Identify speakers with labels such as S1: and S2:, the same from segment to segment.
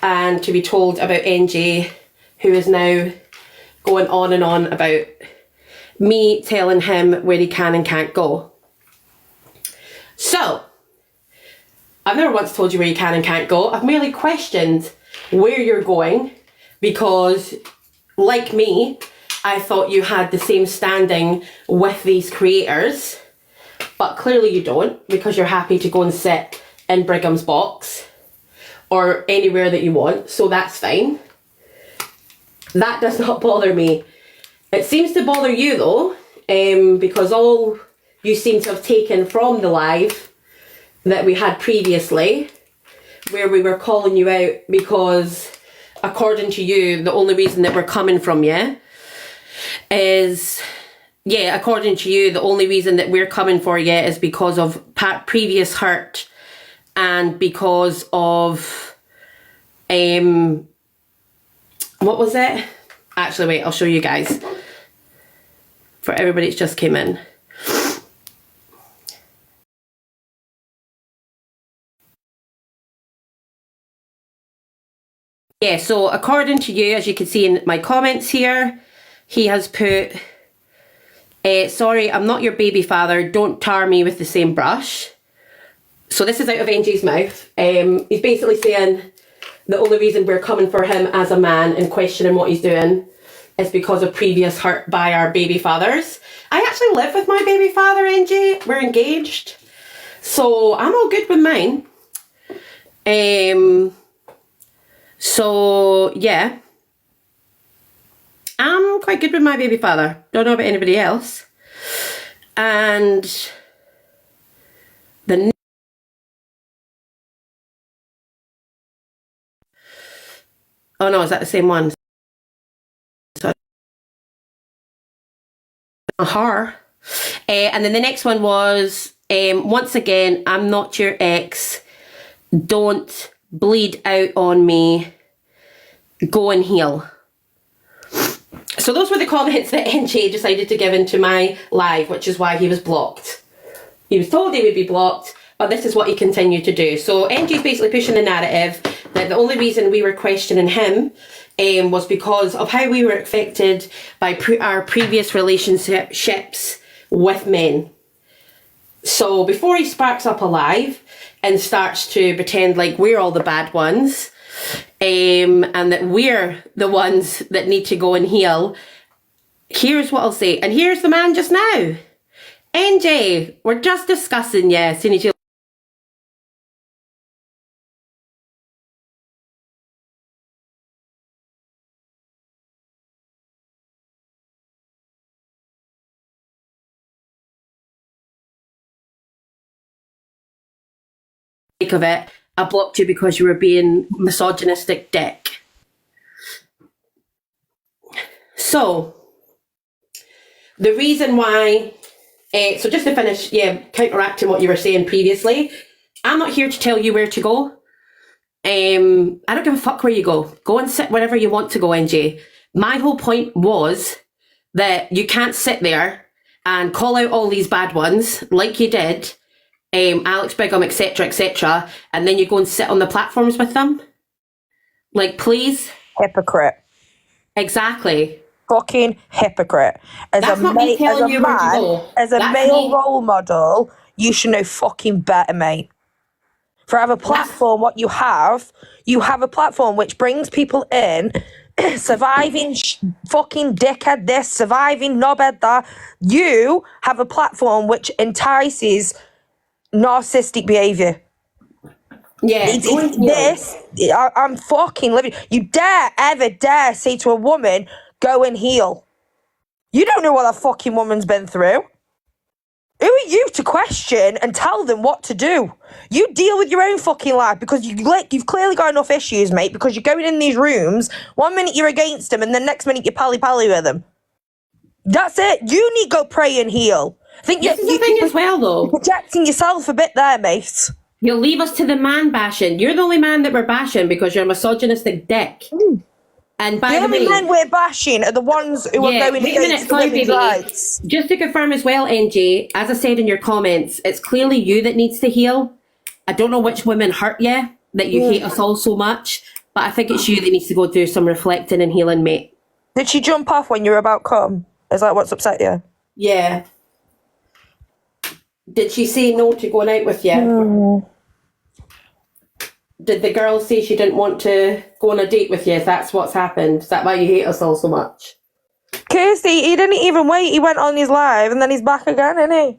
S1: and to be told about NJ, who is now going on and on about me telling him where he can and can't go. So, I've never once told you where you can and can't go. I've merely questioned where you're going because, like me, I thought you had the same standing with these creators, but clearly you don't, because you're happy to go and sit in Brigham's box or anywhere that you want, so that's fine. That does not bother me. It seems to bother you though, because all you seem to have taken from the live that we had previously, where we were calling you out because, according to you, the only reason that we're coming from you is, according to you, the only reason that we're coming for you is because of previous hurt and because of, what was it? Actually, wait, I'll show you guys. For everybody that's just came in. Yeah, so according to you, as you can see in my comments here, he has put, sorry, I'm not your baby father, don't tar me with the same brush. So this is out of NJ's mouth. He's basically saying the only reason we're coming for him as a man and questioning what he's doing is because of previous hurt by our baby fathers. I actually live with my baby father, NJ. We're engaged. So I'm all good with mine. So yeah. I'm quite good with my baby father. Don't know about anybody else. And the oh no, is that the same one? So, her. And then the next one was, once again, I'm not your ex. Don't bleed out on me. Go and heal. So those were the comments that NJ decided to give into my live, which is why he was blocked. He was told he would be blocked, but this is what he continued to do. So NJ's basically pushing the narrative that the only reason we were questioning him was because of how we were affected by our previous relationships with men. So before he sparks up a live and starts to pretend like we're all the bad ones, and that we're the ones that need to go and heal, here's what I'll say. And here's the man just now. NJ, we're just discussing you as soon as you of it, I blocked you because you were being misogynistic dick. So, the reason why, so just to finish, counteracting what you were saying previously, I'm not here to tell you where to go. I don't give a fuck where you go. Go and sit wherever you want to go, NJ. My whole point was that you can't sit there and call out all these bad ones like you did, Alex Brigham, etc., and then you go and sit on the platforms with them. Like, please.
S2: Hypocrite.
S1: Exactly.
S2: Fucking hypocrite. As
S1: That's
S2: a
S1: not me telling you where to go.
S2: As a male role model, you should know fucking better, mate. For have a platform, what you have a platform which brings people in, surviving fucking dickhead this, surviving knobhead that. You have a platform which entices narcissistic behaviour.
S1: Yeah,
S2: I'm fucking living. You ever dare say to a woman, go and heal? You don't know what that fucking woman's been through. Who are you to question and tell them what to do? You deal with your own fucking life, because you've clearly got enough issues, mate, because you're going in these rooms, one minute you're against them and the next minute you're pally-pally with them. That's it. You need to go pray and heal. I think
S1: this is the thing as well, though.
S2: You're projecting yourself a bit there, mate.
S1: You'll leave us to the man bashing. You're the only man that we're bashing because you're a misogynistic dick. And by
S2: the only men we're bashing are the ones who are going against the women's rights.
S1: Just to confirm as well, NJ, as I said in your comments, it's clearly you that needs to heal. I don't know which women hurt you, that you hate us all so much, But I think it's you that needs to go through some reflecting and healing, mate.
S2: Did she jump off when you were about come? Is that what's upset you?
S1: Yeah. Did she say no to going out with you? Did the girl say she didn't want to go on a date with you? If that's what's happened, is that why you hate us all so much?
S2: Kirsty, he didn't even wait. He went on his live and then he's back again, isn't he?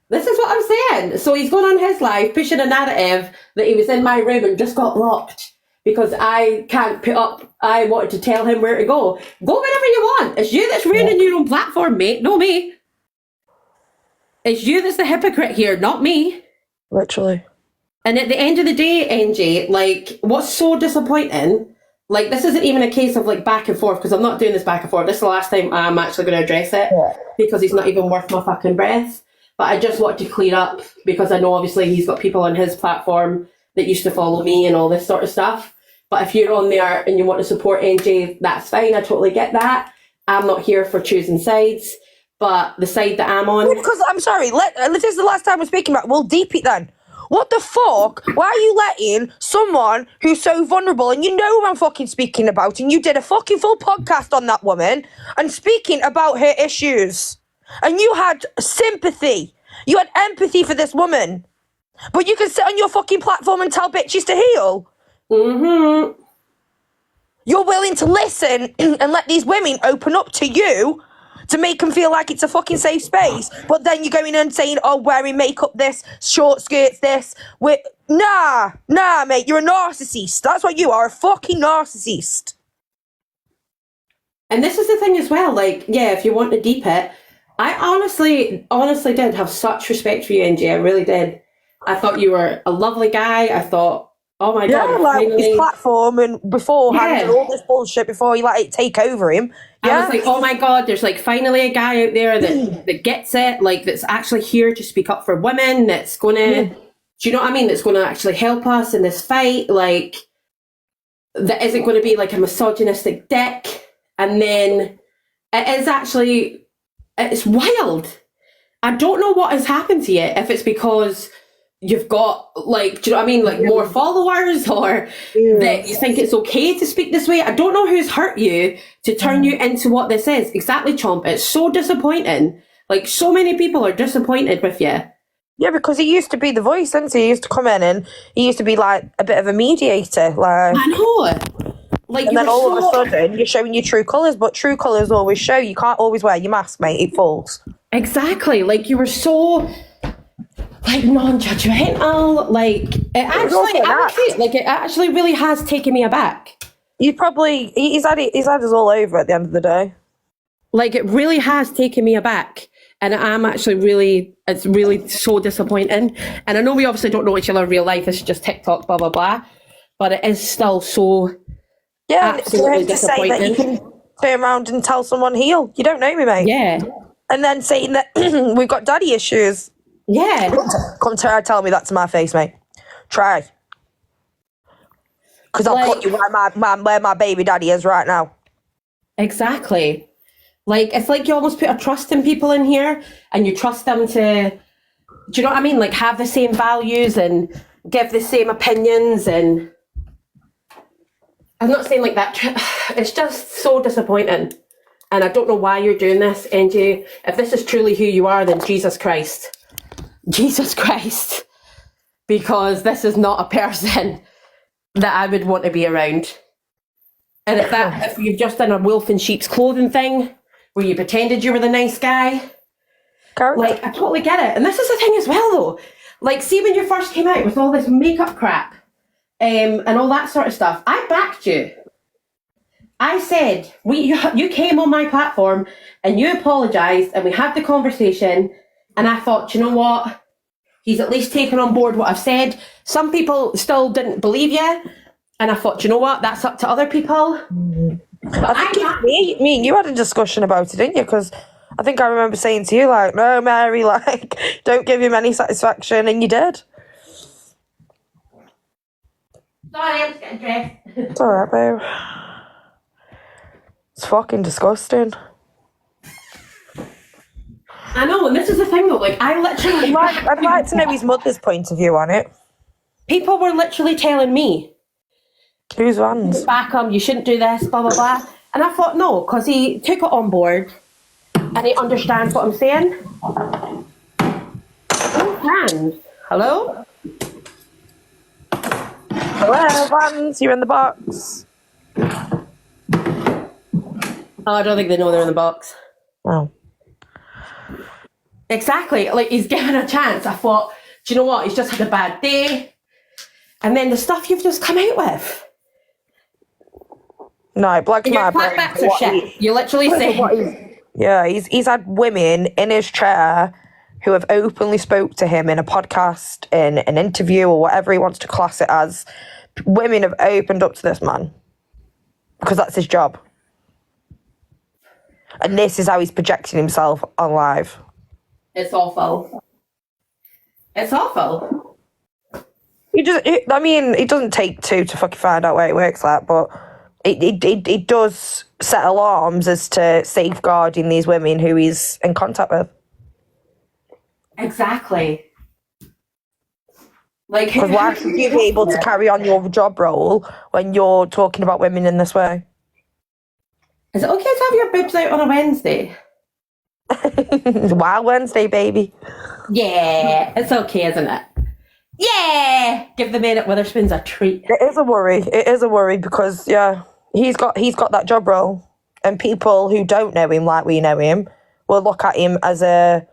S1: This is what I'm saying. So he's going on his live, pushing a narrative that he was in my room and just got blocked because I can't put up. I wanted to tell him where to go. Go wherever you want. It's you that's ruining your own platform, mate. No me. It's you that's the hypocrite here, not me.
S2: Literally.
S1: And at the end of the day, NJ, like, what's so disappointing, like, this isn't even a case of, like, back and forth, because I'm not doing this back and forth. This is the last time I'm actually going to address it, because he's not even worth my fucking breath. But I just want to clear up, because I know, obviously, he's got people on his platform that used to follow me and all this sort of stuff. But if you're on there and you want to support NJ, that's fine. I totally get that. I'm not here for choosing sides. But the side that I'm on...
S2: Because, I'm sorry, this is the last time we're speaking about, we'll deep it then. What the fuck? Why are you letting someone who's so vulnerable, and you know who I'm fucking speaking about, and you did a fucking full podcast on that woman, and speaking about her issues, and you had sympathy, you had empathy for this woman, but you can sit on your fucking platform and tell bitches to heal?
S1: Mm-hmm.
S2: You're willing to listen and let these women open up to you to make them feel like it's a fucking safe space, but then you're going in and saying, oh, wearing makeup this, short skirts this, nah, mate, you're a narcissist. That's what you are, a fucking narcissist.
S1: And this is the thing as well, like, yeah, if you want to deep it, I honestly did have such respect for you, NJ, I really did. I thought you were a lovely guy. I thought, oh my God.
S2: Yeah, like
S1: finally...
S2: his platform and beforehand and all this bullshit before he let it take over him. Yeah.
S1: I was like, oh my God, there's like finally a guy out there that gets it, like that's actually here to speak up for women, that's going to, do you know what I mean? That's going to actually help us in this fight, like that isn't going to be like a misogynistic dick. And then it is actually, it's wild. I don't know what has happened to you, if it's because you've got, like, do you know what I mean, like more followers, or that you think it's okay to speak this way. I don't know who's hurt you to turn you into what this is. Exactly, Chomp. It's so disappointing. Like, so many people are disappointed with you.
S2: Yeah, because he used to be the voice, didn't he? He used to come in and he used to be like a bit of a mediator. Like,
S1: I know. Like,
S2: and then all of a sudden you're showing your true colours, but true colours always show. You can't always wear your mask, mate. It falls. Exactly.
S1: Like, you were so... like non-judgmental, like it actually, it actually really has taken me aback.
S2: He's had us all over at the end of the day.
S1: Like, it really has taken me aback, and I'm actually it's really so disappointing. And I know we obviously don't know each other in real life. This is just TikTok, blah blah blah, but it is still so absolutely disappointing.
S2: To say that you can turn around and tell someone heal. You don't know me, mate.
S1: Yeah,
S2: and then saying that we've got daddy issues.
S1: Yeah.
S2: Come tell me that to my face, mate. Try. Because I'll put you where my baby daddy is right now.
S1: Exactly. Like, it's like you almost put a trust in people in here, and you trust them to, do you know what I mean? Like, have the same values and give the same opinions, and I'm not saying like that. It's just so disappointing. And I don't know why you're doing this, NJ. If this is truly who you are, then Jesus Christ. Because this is not a person that I would want to be around. And if you've just done a wolf in sheep's clothing thing where you pretended you were the nice guy, like, I totally get it. And this is the thing as well, though, like, see, when you first came out with all this makeup crap and all that sort of stuff, I backed you. I said, you came on my platform and you apologised and we had the conversation. And I thought, you know what? He's at least taken on board what I've said. Some people still didn't believe you. And I thought, you know what? That's up to other people. But
S2: I think me and you had a discussion about it, didn't you? Because I think I remember saying to you, like, no, Mary, like, don't give him any satisfaction. And you did.
S1: Sorry, I'm just getting dressed.
S2: It's all right, babe. It's fucking disgusting.
S1: I know, and this is the thing though, like, I'd
S2: like to know his mother's point of view on it.
S1: People were literally telling me,
S2: Whose Vans?
S1: Back him, you shouldn't do this, blah, blah, blah. And I thought, no, because he took it on board and he understands what I'm saying. Oh, hands. Hello?
S2: Hello, Vans, you're in the box.
S1: Oh, I don't think they know they're in the box.
S2: Oh.
S1: Exactly. Like, he's given a chance. I thought, do you know what? He's just had a bad day. And then the stuff you've just come out with.
S2: No, it blows my brain.
S1: Clapbacks are shit. You literally say.
S2: Yeah, he's had women in his chair who have openly spoke to him in a podcast, in an interview, or whatever he wants to class it as. Women have opened up to this man because that's his job. And this is how he's projecting himself on live.
S1: It's awful. It's awful.
S2: It doesn't take two to fucking find out where it works like, but it does set alarms as to safeguarding these women who he's in contact with.
S1: Exactly. Like,
S2: because why should you be able to carry on your job role when you're talking about women in this way?
S1: Is it okay to have your boobs out on a Wednesday?
S2: It's Wild Wednesday, baby.
S1: Yeah, it's okay, isn't it? Yeah! Give the man at Witherspoon's a treat.
S2: It is a worry. It is a worry because, yeah, he's got that job role. And people who don't know him like we know him will look at him as a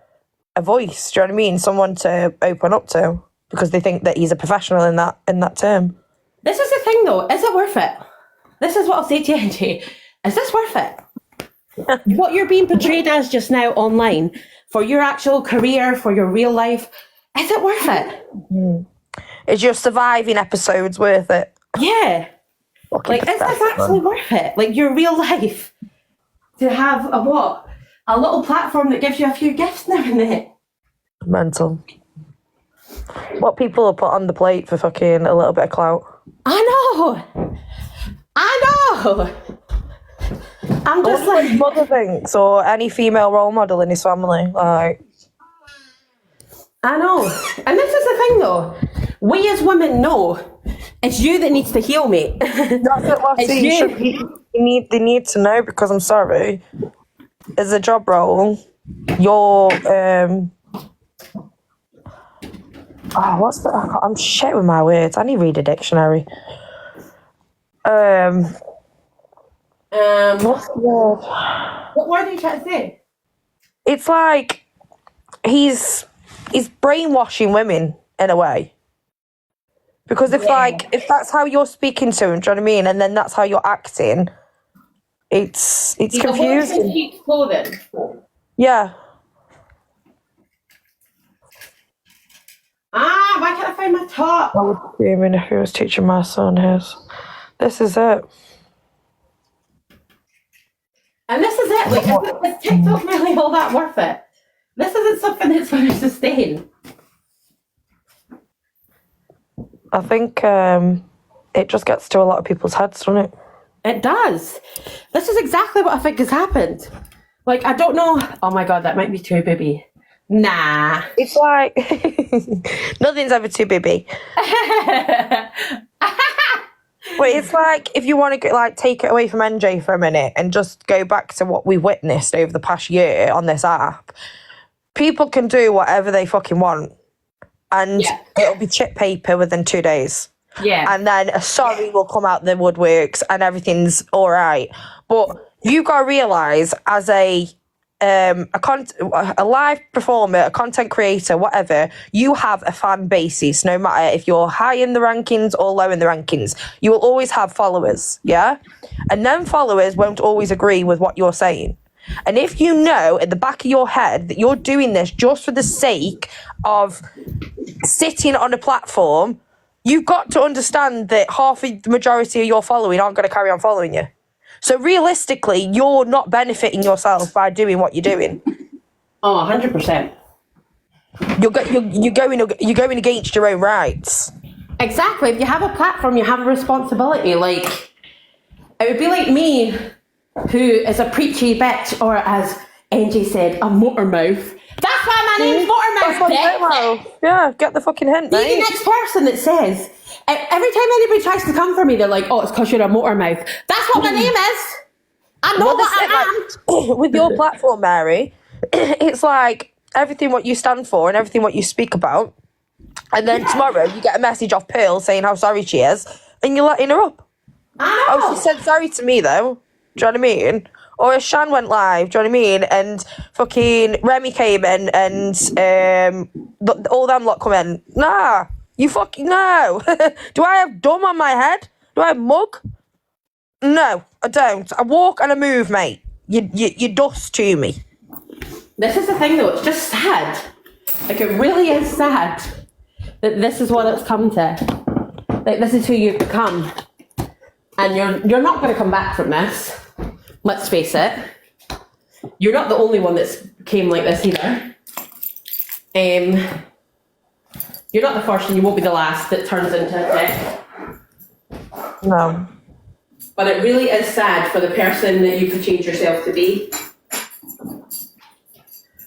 S2: voice, do you know what I mean? Someone to open up to because they think that he's a professional in that term.
S1: This is the thing, though. Is it worth it? This is what I'll say to you, Angie. Is this worth it? What you're being portrayed as just now online, for your actual career, for your real life, is it worth it?
S2: Is your surviving episodes worth it?
S1: Yeah. Like, is this actually worth it? Like, your real life? To have a what? A little platform that gives you a few gifts now and then?
S2: Mental. What people will put on the plate for fucking a little bit of clout.
S1: I know! I'm just like...
S2: his mother thinks, or any female role model in his family. Like,
S1: I know. And this is the thing, though. We as women know it's you that needs to heal, mate.
S2: That's it, Lassie. They need to know because I'm sorry. As a job role, you're I'm shit with my words. I need to read a dictionary. What's the word?
S1: What word are you trying to say?
S2: It's like he's brainwashing women in a way. Because if that's how you're speaking to him, do you know what I mean? And then that's how you're acting, it's confusing.
S1: Sheep's clothing.
S2: Yeah.
S1: Why can't I find my top?
S2: I would be if he was teaching my son his. This is it.
S1: And this is it. Like, is TikTok really all that worth it? This isn't something that's going to sustain.
S2: I think it just gets to a lot of people's heads, doesn't it?
S1: It does. This is exactly what I think has happened. Like, I don't know. Oh my God, that might be too baby. Nah.
S2: It's like nothing's ever too baby. But it's like if you want to take it away from NJ for a minute and just go back to what we witnessed over the past year on this app, people can do whatever they fucking want. And it'll be chip paper within 2 days.
S1: Yeah.
S2: And then a sorry will come out the woodworks and everything's all right. But you got to realise as a live performer, a content creator, whatever, you have a fan basis. No matter if you're high in the rankings or low in the rankings, you will always have followers, yeah? And then followers won't always agree with what you're saying. And if you know at the back of your head that you're doing this just for the sake of sitting on a platform, you've got to understand that half of the majority of your following aren't going to carry on following you. So realistically, you're not benefiting yourself by doing what you're doing.
S1: Oh, 100%.
S2: You're going against your own rights.
S1: Exactly. If you have a platform, you have a responsibility. Like, it would be like me, who is a preachy bitch, or as Angie said, a Motormouth. That's why my name's Motormouth, bitch.
S2: Yeah, get the fucking hint,
S1: Be
S2: mate.
S1: the next person that says, Every time anybody tries to come for me, they're like, oh, it's because you're a Motormouth. That's what my name is. I know what I am.
S2: Like, with your platform, Mary, it's like everything what you stand for and everything what you speak about. And then tomorrow you get a message off Pearl saying how sorry she is, and you're letting her up.
S1: I know.
S2: Oh, she said sorry to me though. Do you know what I mean? Or if Shan went live, do you know what I mean? And fucking Remy came in and all them lot come in. Nah, you fucking no. Do I have dumb on my head? Do I have mug? No, I don't. I walk and I move, mate. You dust to me.
S1: This is the thing though, it's just sad. Like, it really is sad that this is what it's come to. Like, this is who you've become. And you're not going to come back from this. Let's face it. You're not the only one that's came like this either. You're not the first and you won't be the last that turns into a dick.
S2: No.
S1: But it really is sad for the person that you could change yourself to be.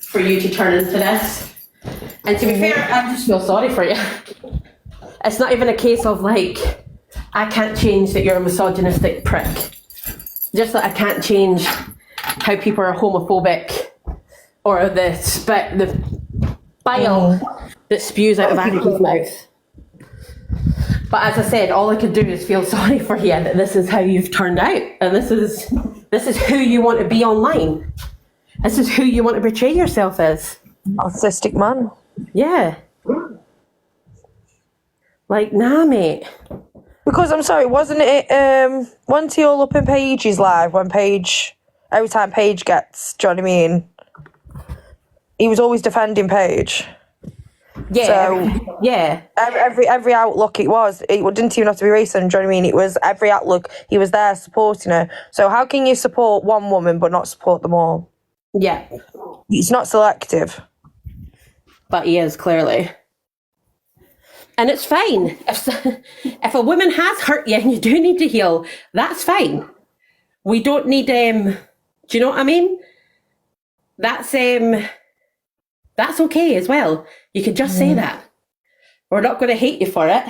S1: For you to turn into this. And to be fair, I just feel sorry for you. It's not even a case of like, I can't change that you're a misogynistic prick. Just that I can't change how people are homophobic or the bile that spews out of Annie's mouth. But as I said, all I could do is feel sorry for you that this is how you've turned out. And this is who you want to be online. This is who you want to portray yourself as.
S2: Autistic man.
S1: Yeah. Like, nah, mate.
S2: Because I'm sorry, wasn't it wasn't he all up in Paige's live when Paige, every time Paige gets, do you know what I mean? He was always defending Paige.
S1: Yeah.
S2: So
S1: yeah.
S2: Every outlook it didn't even have to be racist, do you know what I mean? It was every outlook, he was there supporting her. So how can you support one woman but not support them all?
S1: Yeah.
S2: It's not selective.
S1: But he is, clearly. And it's fine. If a woman has hurt you and you do need to heal, that's fine. We don't need, do you know what I mean? That's okay as well. You could just say that. We're not going to hate you for it.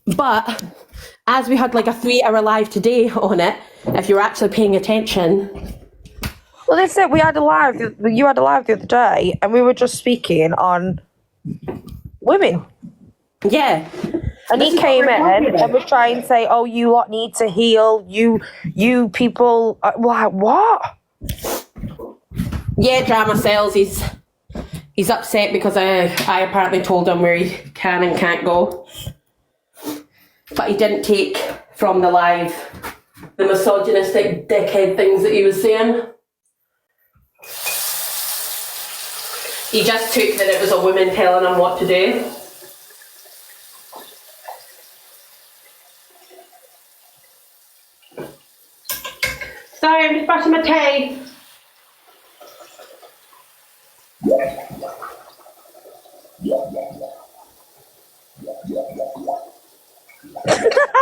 S1: But as we had like a 3-hour live today on it, if you're actually paying attention.
S2: Well, they said you had a live the other day, and we were just speaking on women.
S1: Yeah.
S2: And he came in and was trying to say, oh, you lot need to heal, you people, what?
S1: Yeah, drama sells. He's upset because I apparently told him where he can and can't go. But he didn't take from the live the misogynistic dickhead things that he was saying. He just took that it was a woman telling him what to do. Sorry, I'm just brushing my teeth.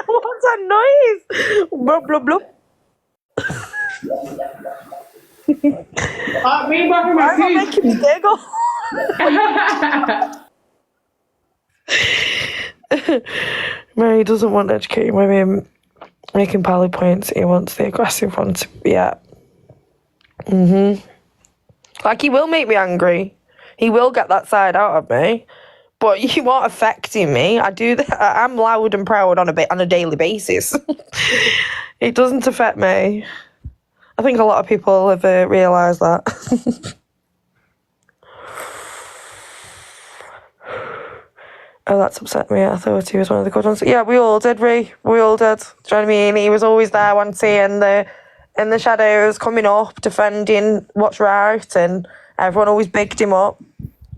S2: What's that noise? Blub, blub, blub.
S1: Me brushing my
S2: Why am I making me giggle? Mary doesn't want educating women, making pally points. He wants the aggressive one to be at. Like, he will make me angry. He will get that side out of me. But you aren't affecting me. I do that. I'm loud and proud on a daily basis. It doesn't affect me. I think a lot of people have realised that. Oh, that's upset me. I thought he was one of the good ones. Yeah, we all did, Ree. We all did. Do you know what I mean? He was always there, wasn't he, in the shadows, coming up, defending what's right, and everyone always bigged him up.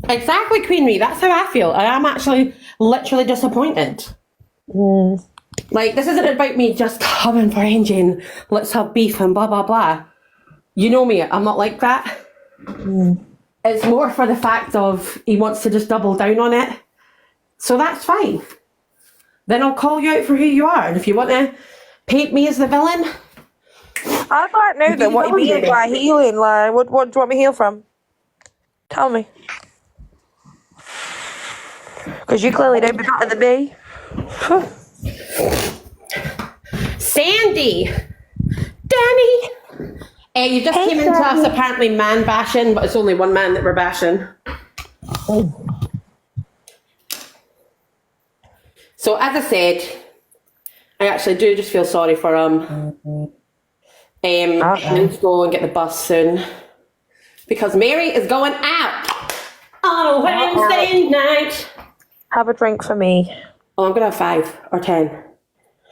S1: Exactly, Queen Ree. That's how I feel. And I'm actually literally disappointed. Like, this isn't about me just coming for engine, let's have beef and blah, blah, blah. You know me, I'm not like that. It's more for the fact of he wants to just double down on it. So that's fine. Then I'll call you out for who you are. And if you want to paint me as the villain...
S2: I'd like to know then what you mean by healing. Like, what do you want me to heal from? Tell me. Because Because you clearly don't be better than me.
S1: Sandy! Danny! You just came into us apparently man bashing, but it's only one man that we're bashing. So as I said, I actually do just feel sorry for him. I need to go and get the bus soon. Because Mary is going out on a Wednesday night.
S2: Have a drink for me.
S1: Oh, I'm going to have 5 or 10.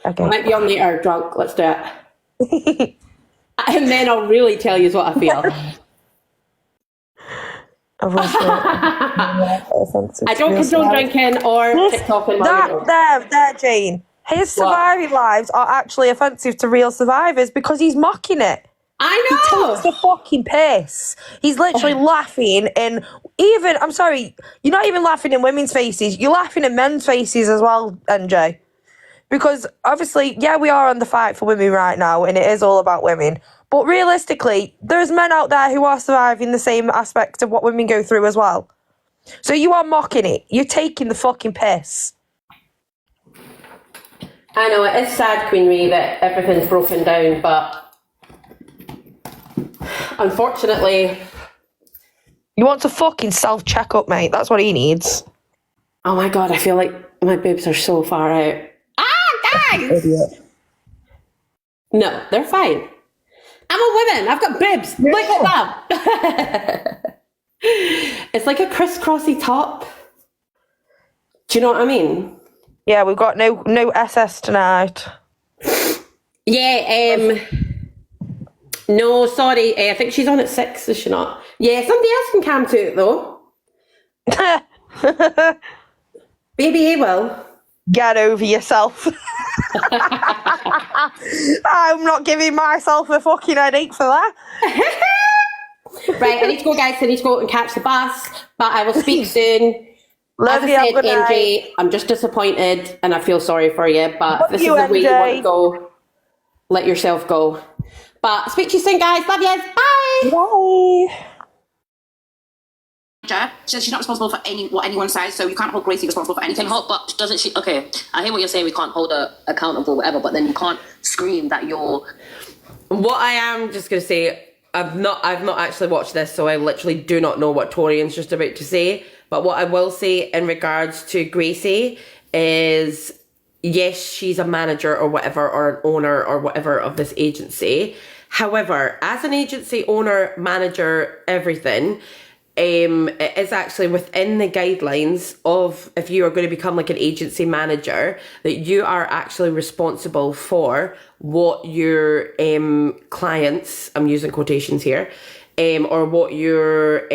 S2: Okay.
S1: I might be on later drunk. Let's do it. And then I'll really tell you what I feel. I don't condone drinking or TikToking.
S2: There, Jane. His surviving lives are actually offensive to real survivors because he's mocking it.
S1: I know.
S2: He takes the fucking piss. He's literally laughing in even, I'm sorry, you're not even laughing in women's faces. You're laughing in men's faces as well, NJ. Because obviously, yeah, we are on the fight for women right now and it is all about women. But realistically, there's men out there who are surviving the same aspect of what women go through as well. So you are mocking it. You're taking the fucking piss.
S1: I know, it is sad, Queen Ree, that everything's broken down, but unfortunately...
S2: He wants a fucking self-checkup, mate. That's what he needs.
S1: Oh my God, I feel like my boobs are so far out. Ah, guys! Idiot. No, they're fine. I'm a woman. I've got boobs. Look at them. It's like a crisscrossy top. Do you know what I mean?
S2: Yeah, we've got no SS tonight.
S1: Yeah, no, sorry. I think she's on at 6, is she not? Yeah, somebody else can come to it, though. Baby, will.
S2: Get over yourself. I'm not giving myself a fucking headache for that.
S1: Right, I need to go, guys. I need to go and catch the bus, but I will speak soon.
S2: Love
S1: As
S2: you,
S1: I said,
S2: MJ,
S1: night. I'm just disappointed and I feel sorry for you, but this is the way you want to go. Let yourself go. But speak to you soon, guys. Love you. Bye.
S2: Bye.
S3: She says she's not responsible for what anyone says, so you can't hold Gracie responsible for anything.
S4: But doesn't she? Okay, I hear what you're saying. We can't hold her accountable, whatever. But then you can't scream that you're.
S1: What I am just gonna say, I've not actually watched this, so I literally do not know what Torian's just about to say. But what I will say in regards to Gracie is, yes, she's a manager or whatever, or an owner or whatever of this agency. However, as an agency owner, manager, everything, it is actually within the guidelines of, if you are going to become like an agency manager, that you are actually responsible for what your clients, I'm using quotations here, or what your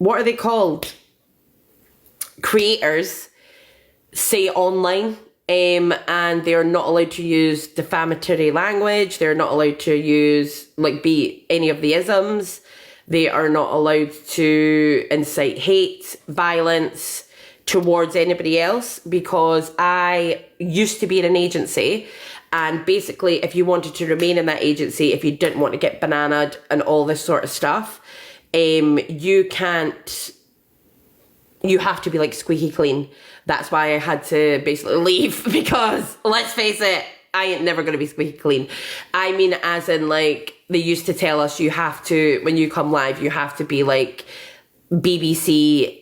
S1: what are they called? Creators say online. And they're not allowed to use defamatory language. They're not allowed to use, be any of the isms. They are not allowed to incite hate, violence towards anybody else, because I used to be in an agency, and basically if you wanted to remain in that agency, if you didn't want to get bananaed and all this sort of stuff, you have to be squeaky clean. That's why I had to basically leave, because let's face it, I ain't never going to be squeaky clean. I mean, as in they used to tell us you have to, when you come live, you have to be BBC,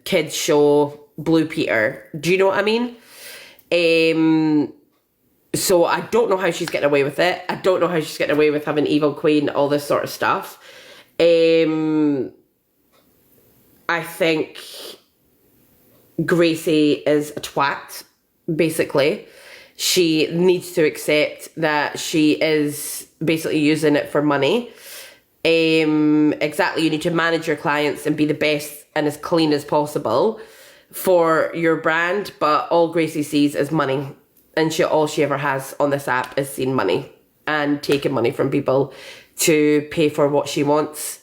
S1: kids show, Blue Peter. Do you know what I mean? So I don't know how she's getting away with it. I don't know how she's getting away with having evil queen, all this sort of stuff. I think Gracie is a twat, basically. She needs to accept that she is basically using it for money. Exactly, you need to manage your clients and be the best and as clean as possible for your brand, but all Gracie sees is money. And all she ever has on this app is seen money and taking money from people to pay for what she wants.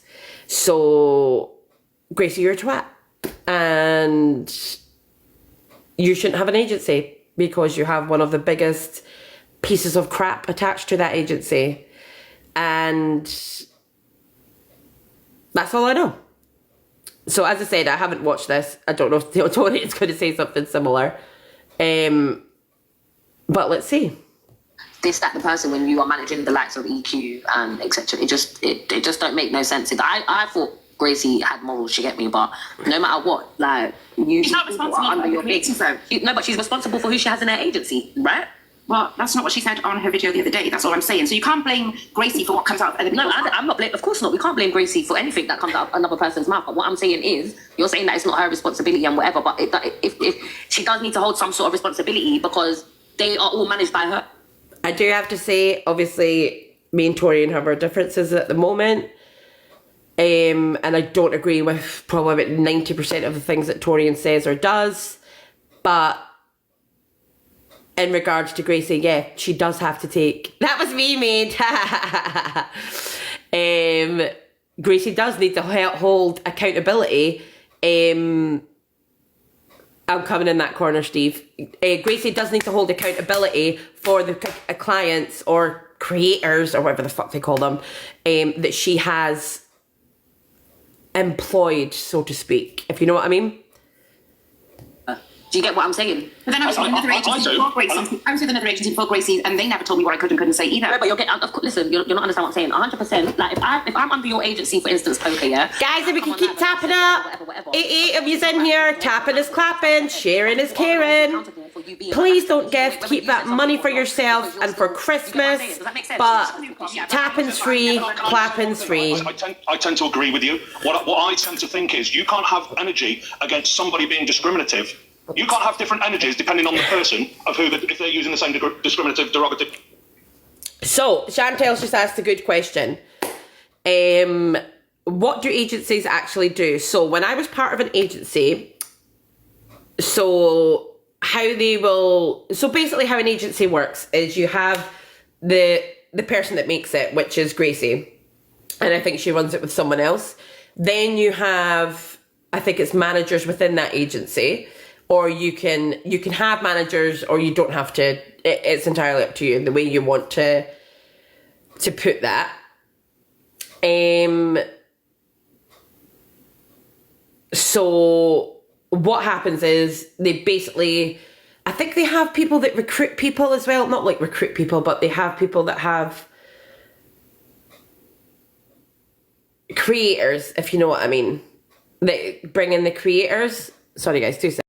S1: So, Gracie, you're a twat. And you shouldn't have an agency because you have one of the biggest pieces of crap attached to that agency. And that's all I know. So as I said, I haven't watched this. I don't know if Tony is going to say something similar. But let's see.
S4: They stack the person when you are managing the likes of EQ and etc. It just don't make no sense. I thought Gracie had morals, she get me, but no matter what, like
S3: She's not responsible
S4: under
S3: for
S4: your big.
S3: creating
S4: No, but she's responsible for who she has in her agency, right?
S3: Well, that's not what she said on her video the other day. That's all I'm saying. So you can't blame Gracie for what comes out of other people's mouth.
S4: I'm not blaming. Of course not. We can't blame Gracie for anything that comes out of another person's mouth. But what I'm saying is, you're saying that it's not her responsibility and whatever. But if she does need to hold some sort of responsibility because they are all managed by her.
S1: I do have to say, obviously, me and Torian have our differences at the moment. And I don't agree with probably about 90% of the things that Torian says or does. But in regards to Gracie, yeah, she does have to take... That was me, mate. Gracie does need to hold accountability. I'm coming in that corner, Steve. Gracie does need to hold accountability for the clients or creators or whatever the fuck they call them that she has employed, so to speak, if you know what I mean.
S4: Do you get what I'm saying?
S3: But then I was with another agency before Gracie. I was with another agency before Gracie, and they never told me what I could and couldn't say either.
S4: No, but you're getting. Of course, listen, you're not understanding what I'm saying. 100%. Like if I'm under your agency, for instance, poker, yeah.
S1: Guys, if we can keep tapping up.
S4: Whatever.
S1: 8 of you's in here. Tapping is clapping. Sharing is caring. Please don't gift. Keep that money for yourself and for Christmas. But tapping's free. Clapping's free.
S5: I tend to agree with you. What I tend to think is you can't have energy against somebody being discriminative. You can't have different energies depending on the person of if they're using the same discriminative, derogative.
S1: So, Chantel's just asked a good question. What do agencies actually do? So, when I was part of an agency, so basically how an agency works is you have the person that makes it, which is Gracie. And I think she runs it with someone else. Then you have, I think it's managers within that agency. Or you can have managers, or you don't have to. It's entirely up to you, the way you want to put that. So what happens is they basically, I think they have people that recruit people as well. Not like recruit people, but they have people that have creators, if you know what I mean. They bring in the creators. Sorry guys, 2 seconds.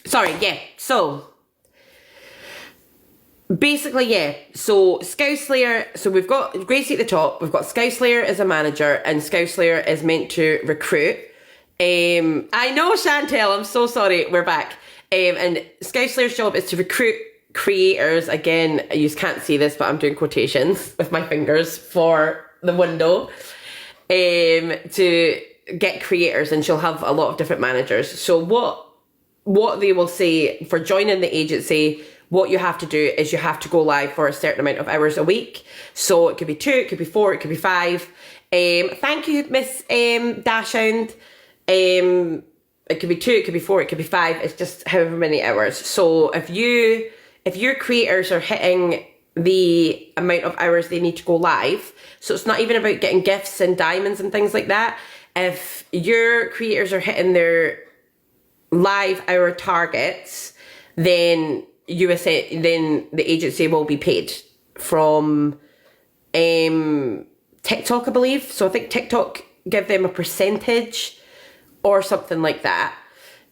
S1: Sorry, yeah. So basically, yeah. So Scoutslayer. So we've got Gracie at the top. We've got Scoutslayer as a manager, and Scoutslayer is meant to recruit. I know, Chantel. I'm so sorry. We're back. And Scouslayer's job is to recruit creators. Again, you can't see this, but I'm doing quotations with my fingers for the window. To get creators, and she'll have a lot of different managers. So what they will say for joining the agency, what you have to do is you have to go live for a certain amount of hours a week. So it could be 2, it could be 4, it could be 5. Thank you, Miss Dashhound. It could be 2, it could be 4, it could be 5. It's just however many hours. So if your creators are hitting the amount of hours they need to go live, so it's not even about getting gifts and diamonds and things like that. If your creators are hitting their live hour targets, then then the agency will be paid from TikTok, I believe. So I think TikTok give them a percentage or something like that.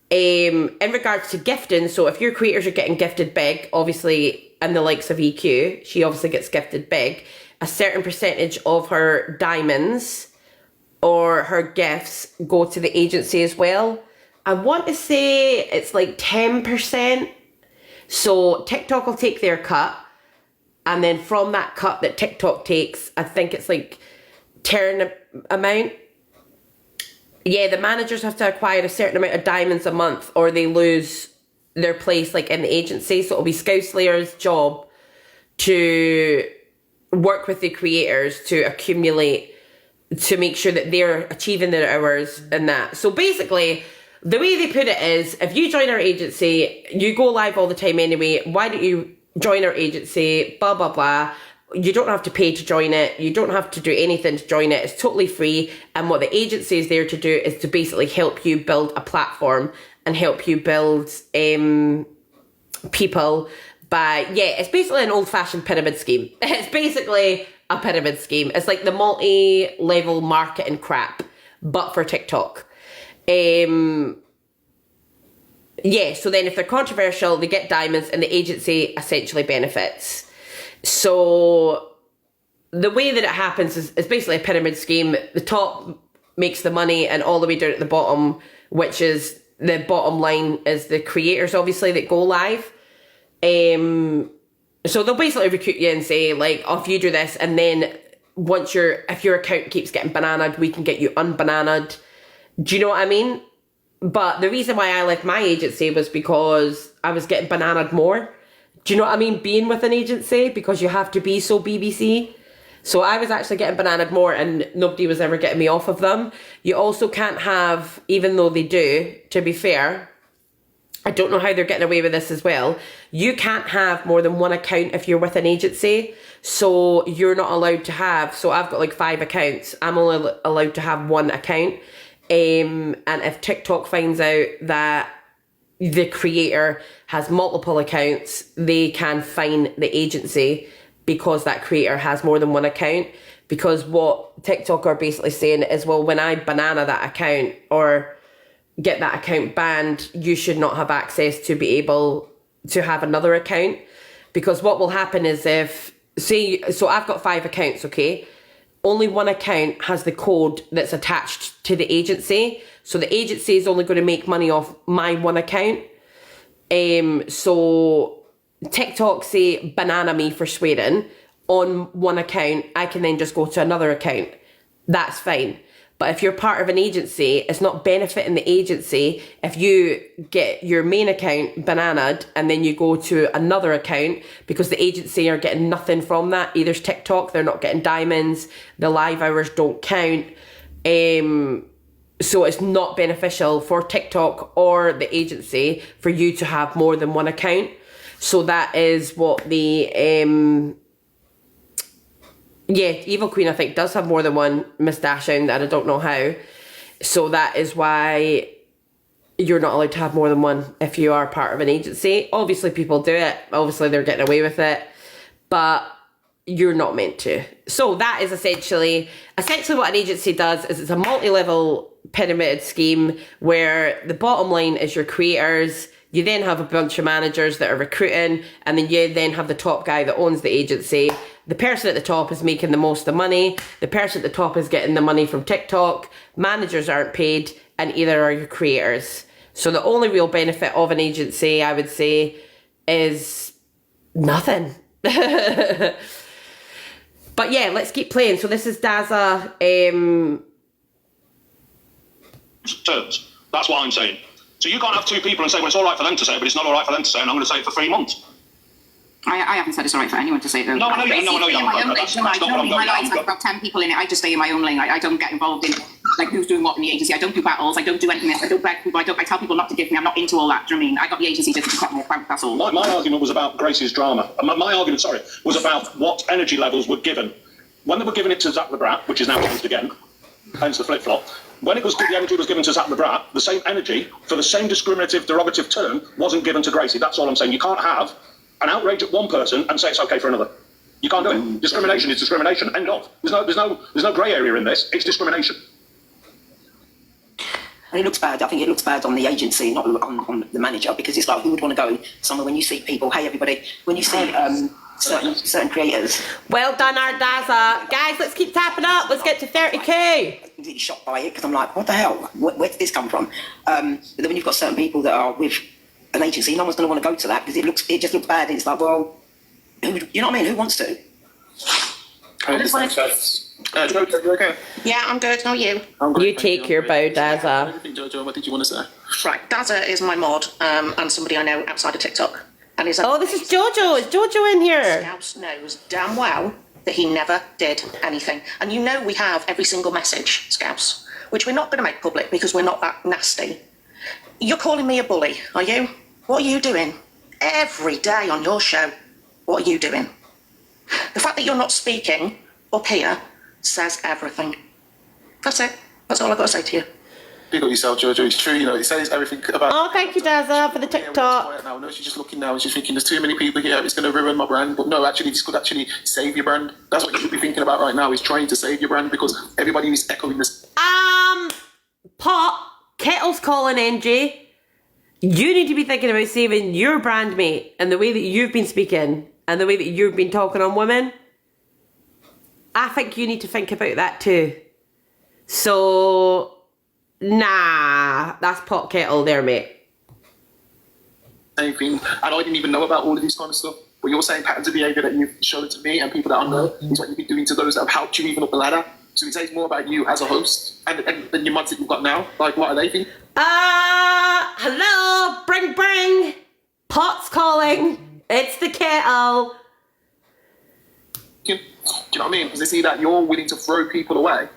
S1: In regards to gifting, so if your creators are getting gifted big, obviously and the likes of EQ, she obviously gets gifted big, a certain percentage of her diamonds or her gifts go to the agency as well. I want to say it's like 10%. So TikTok will take their cut, and then from that cut that TikTok takes, I think it's like turn amount. Yeah, the managers have to acquire a certain amount of diamonds a month or they lose their place like in the agency. So it'll be Scouslayer's job to work with the creators to accumulate, to make sure that they're achieving their hours and that. So basically, the way they put it is, if you join our agency, you go live all the time anyway, why don't you join our agency, blah, blah, blah. You don't have to pay to join it. You don't have to do anything to join it. It's totally free. And what the agency is there to do is to basically help you build a platform and help you build people by, yeah, it's basically an old-fashioned pyramid scheme. It's basically a pyramid scheme. It's like the multi-level marketing crap, but for TikTok. Yeah, so then if they're controversial, they get diamonds and the agency essentially benefits. So the way that it happens is basically a pyramid scheme. The top makes the money and all the way down at the bottom, which is the bottom line, is the creators obviously that go live. So they'll basically recruit you and say like, oh, if you do this, and then if your account keeps getting bananaed, we can get you unbananaed. Do you know what I mean? But the reason why I left my agency was because I was getting bananaed more. Do you know what I mean? Being with an agency, because you have to be so BBC. So I was actually getting bananaed more and nobody was ever getting me off of them. You also can't have, even though they do, to be fair, I don't know how they're getting away with this as well. You can't have more than one account if you're with an agency. So you're not allowed to have, so I've got like 5 accounts. I'm only allowed to have 1 account. And if TikTok finds out that the creator has multiple accounts, they can fine the agency because that creator has more than 1 account. Because what TikTok are basically saying is, well, when I banana that account or get that account banned, you should not have access to be able to have another account. Because what will happen is so I've got 5 accounts, okay? Only 1 account has the code that's attached to the agency. So the agency is only going to make money off my 1 account. So TikTok say banana me for swearing on 1 account, I can then just go to another account. That's fine. But if you're part of an agency, it's not benefiting the agency if you get your main account bananaed and then you go to another account, because the agency are getting nothing from that. Either TikTok, they're not getting diamonds, the live hours don't count. So it's not beneficial for TikTok or the agency for you to have more than 1 account. So that is what the yeah, Evil Queen, I think, does have more than 1 moustache and I don't know how. So that is why you're not allowed to have more than 1 if you are part of an agency. Obviously, people do it. Obviously, they're getting away with it. But you're not meant to. So that is essentially what an agency does, is it's a multi-level pyramid scheme where the bottom line is your creators. You then have a bunch of managers that are recruiting, and then you then have the top guy that owns the agency. The person at the top is making the most of the money. The person at the top is getting the money from TikTok. Managers aren't paid, and either are your creators. So the only real benefit of an agency, I would say, is nothing. But yeah, let's keep playing. So this is Daza.
S5: Terms. That's what I'm saying. So you can't have 2 people and say, well, it's all right for them to say it, but it's not all right for them to say it, and I'm going to say it for 3 months.
S3: I haven't said it's all right for anyone to say though.
S5: No, I know you haven't. That's not what I'm going
S3: I've got 10 people in it. I just stay in my own lane. I don't get involved in like who's doing what in the agency. I don't do battles. I don't do anything else. I don't beg people. I tell people not to give me. I'm not into all that. Do you know what I mean? I got the agency just to cut me a cramp. That's all.
S5: My argument was about Gracie's drama. My argument, was about what energy levels were given. When they were giving it to Zach the Brat, which is now used again, hence the flip-flop, when the energy was given to Zach the Brat, the same energy for the same discriminative, derogative term wasn't given to Gracie. That's all I'm saying. You can't have an outrage at one person and say it's okay for another. You can't do it. Discrimination is discrimination. End of. There's no grey area in this. It's discrimination.
S6: And it looks bad. I think it looks bad on the agency, not on the manager, because it's like, who would want to go somewhere when you see people, hey, everybody, when you see certain creators.
S1: Well done, Ardaza. Guys, let's keep tapping up. Let's get to 30k.
S6: I'm really shocked by it, because I'm like, what the hell? Where did this come from? But then when you've got certain people that are with an agency, no one's going to want to go to that, because it just looks bad. And it's like, well, you know what I mean? Who wants to?
S5: Jojo, you okay?
S3: Yeah, I'm good. How are you?
S5: I'm good,
S1: You
S5: thank
S1: take your bow, Daza.
S5: Everything, Jojo, what did you want to say?
S3: Right, Dazza is my mod and somebody I know outside of TikTok. And is
S1: Oh, this is Jojo. Is Jojo in here?
S3: Scouse knows damn well that he never did anything. And you know we have every single message, Scouse, which we're not going to make public because we're not that nasty. You're calling me a bully, are you? What are you doing? Every day on your show, what are you doing? The fact that you're not speaking up here says everything. That's it. That's all I've got to say to you.
S5: Big up yourself, Jojo. It's true, you know, it says everything about...
S1: Oh, thank you, Daza, for the
S5: Yeah, we're
S1: TikTok.
S5: quiet now. No, she's just looking now and she's thinking there's too many people here, it's going to ruin my brand. But no, actually, this could actually save your brand. That's what you should be thinking about right now, is trying to save your brand, because everybody is echoing this.
S1: Pot, Kettle's calling Angie. You need to be thinking about saving your brand, mate, and the way that you've been speaking and the way that you've been talking on women. I think you need to think about that too. So, nah, that's Pot Kettle there, mate.
S5: Same thing. And I didn't even know about all of this kind of stuff. But you're saying patterns of behaviour that you've shown to me and people that I know is what you've been doing to those that have helped you even up the ladder. So it says more about you as a host and than your mods that you've got now. Like, what are they thinking?
S1: Hello, bring. Pot's calling. It's the kettle.
S5: Do you know what I mean? Because they see that you're willing to throw people away.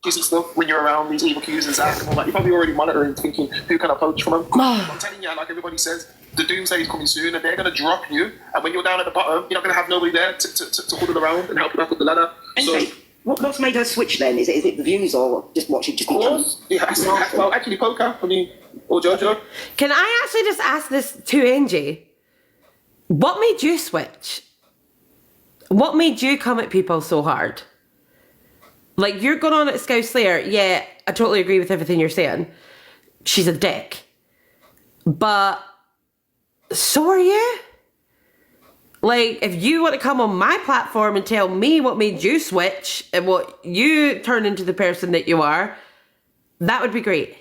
S5: And stuff when you're around these evil cues and Zach and all that, you're probably already monitoring, thinking, who can I poach from them? I'm telling you, like everybody says, the doomsday is coming soon and they're going to drop you. And when you're down at the bottom, you're not going to have nobody there to huddle around and help you back up the ladder. So,
S6: What's made her switch then? Is it the views or just what she just becomes?
S5: yeah, well, actually, Poker, I mean, or Jojo.
S1: Can I actually just ask this to Angie? What made you switch? What made you come at people so hard? Like, you're going on at Scouse Slayer. Yeah, I totally agree with everything you're saying. She's a dick. But so are you. Like, if you want to come on my platform and tell me what made you switch and what you turn into the person that you are, that would be great.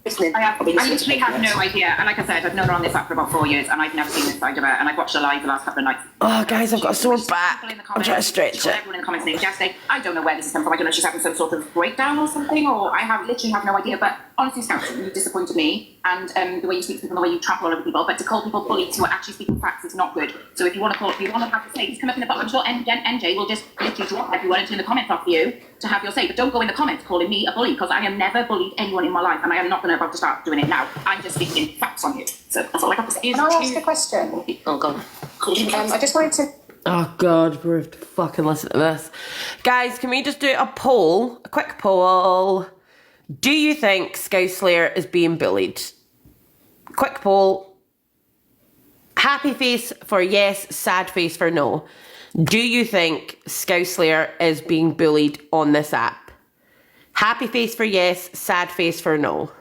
S3: I literally have no idea. And like I said, I've known her on this app for about 4 years and I've never seen this side of her. And I've watched her live the last couple of nights.
S1: Oh, guys, I've got a sore back. I'm trying to stretch it.
S3: Everyone in the comments saying, Jess, I don't know where this is coming from. I don't know if she's having some sort of breakdown or something, or I literally have no idea. But honestly, Scout, you disappointed me. And the way you speak to people and the way you trample all over people. But to call people bullies who are actually speaking facts is not good. So if you want to call, if you want to have to say, just come up in the bottom. I'm sure NJ will just literally drop everyone into the comments after you to have your say. But don't go in the comments calling me a bully, because I have never bullied anyone in my life. And I am not going to about to start doing it now. I'm just speaking facts on you. So that's all I have to say.
S7: Can I ask a question?
S4: Oh, go on.
S7: I just wanted to
S1: Oh God, we're have to fucking listen to this. Guys, can we just do a poll? A quick poll. Do you think Scouse Slayer is being bullied? Quick poll. Happy face for yes, sad face for no. Do you think Scouse Slayer is being bullied on this app? Happy face for yes, sad face for no.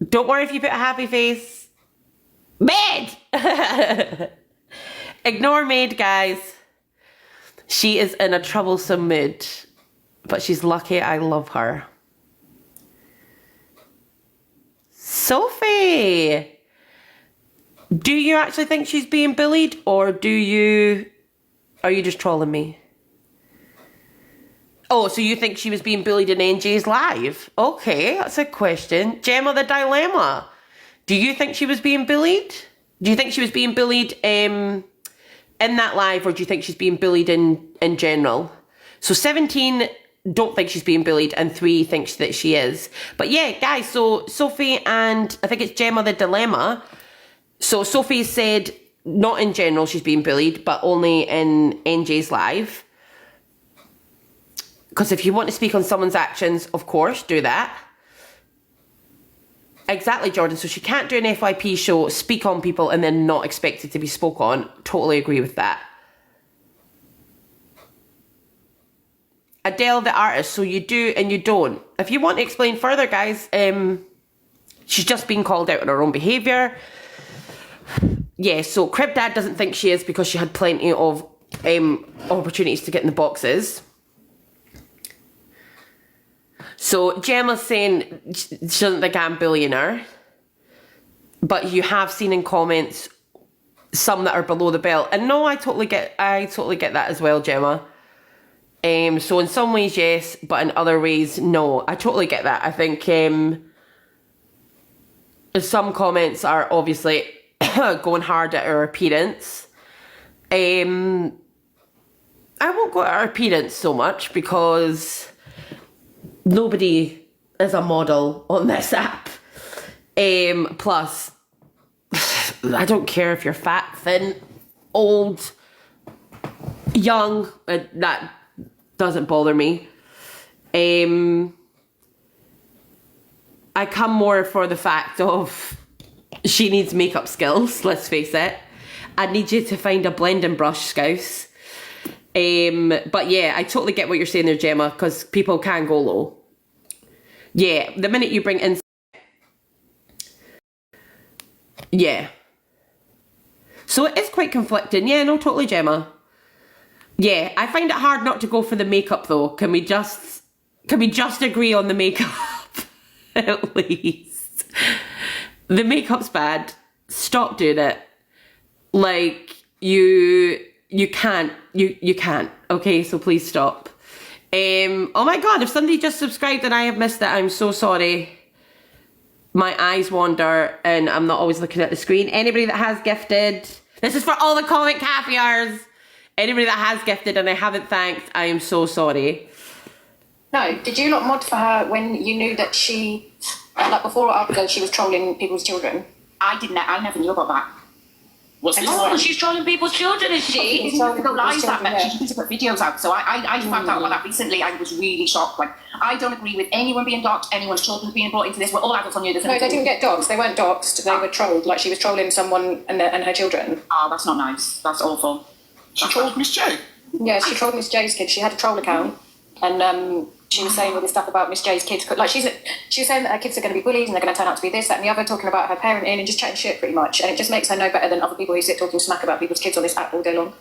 S1: Don't worry if you put a happy face. Maid! Ignore Maid, guys. She is in a troublesome mood. But she's lucky I love her. Sophie! Do you actually think she's being bullied? Or are you just trolling me? Oh, so you think she was being bullied in NJ's live? Okay, that's a question. Gemma the Dilemma. Do you think she was being bullied? Do you think she was being bullied in that live, or do you think she's being bullied in general? So 17 don't think she's being bullied, and 3 thinks that she is. But yeah, guys, so Sophie and I think it's Gemma the Dilemma. So Sophie said not in general she's being bullied, but only in NJ's live. Because if you want to speak on someone's actions, of course, do that. Exactly, Jordan. So she can't do an FYP show, speak on people, and then not expect it to be spoke on. Totally agree with that. Adele, the artist. So you do and you don't. If you want to explain further, guys, she's just been called out on her own behaviour. Yeah, so Crib Dad doesn't think she is because she had plenty of opportunities to get in the boxes. So Gemma's saying she doesn't think I'm bullying her, but you have seen in comments some that are below the belt, and no, I totally get that as well, Gemma. So in some ways yes, but in other ways no. I totally get that. I think some comments are obviously going hard at her appearance. I won't go at her appearance so much because nobody is a model on this app. Plus, I don't care if you're fat, thin, old, young. That doesn't bother me. I come more for the fact of she needs makeup skills, let's face it. I need you to find a blending brush, Scouse. But yeah, I totally get what you're saying there, Gemma, because people can go low. Yeah, the minute you bring in... Yeah. So it is quite conflicting. Yeah, no, totally, Gemma. Yeah, I find it hard not to go for the makeup, though. Can we just agree on the makeup? At least. The makeup's bad. Stop doing it. Like, you can't. You can't. Okay, so please stop. Oh my God, if somebody just subscribed and I have missed it, I'm so sorry. My eyes wander and I'm not always looking at the screen. Anybody that has gifted, this is for all the comment caviars. Anybody that has gifted and I haven't thanked, I am so sorry.
S3: No, did you not mod for her when you knew that she, like before or after, she was trolling people's children? I never knew about that.
S5: What's this?
S4: Oh, she's trolling people's children, is she?
S3: She don't lies that much. She needs to put videos out. So I found out about that recently. I was really shocked. Like, I don't agree with anyone being doxxed, anyone's children being brought into this. We're all adults on here.
S7: No, they didn't get doxxed. They weren't doxxed. They were trolled. Like, she was trolling someone and her children.
S3: Oh, that's not nice. That's awful.
S5: She trolled Miss J.
S7: Yeah, she trolled Miss J's kid. She had a troll account, and she was saying all this stuff about Miss J's kids. Like, she was saying that her kids are going to be bullied and they're going to turn out to be this, that, and the other, talking about her parenting and just chatting shit pretty much. And it just makes her no better than other people who sit talking smack about people's kids on this app all day long.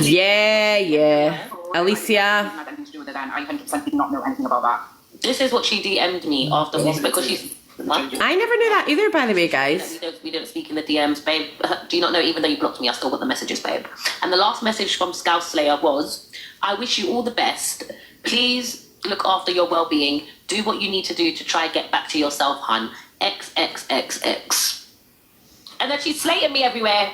S1: Yeah. Alicia.
S3: I had nothing to do with it then. I 100% did not know anything about that.
S4: This is what she DM'd me after this because she's... What?
S1: I never knew that either, by the way, guys.
S4: We don't speak in the DMs, babe. Do you not know, even though you blocked me, I still got the messages, babe. And the last message from Scouse Slayer was, I wish you all the best. Please look after your well-being. Do what you need to do to try get back to yourself, hun. XXXX. And then she's slating me everywhere.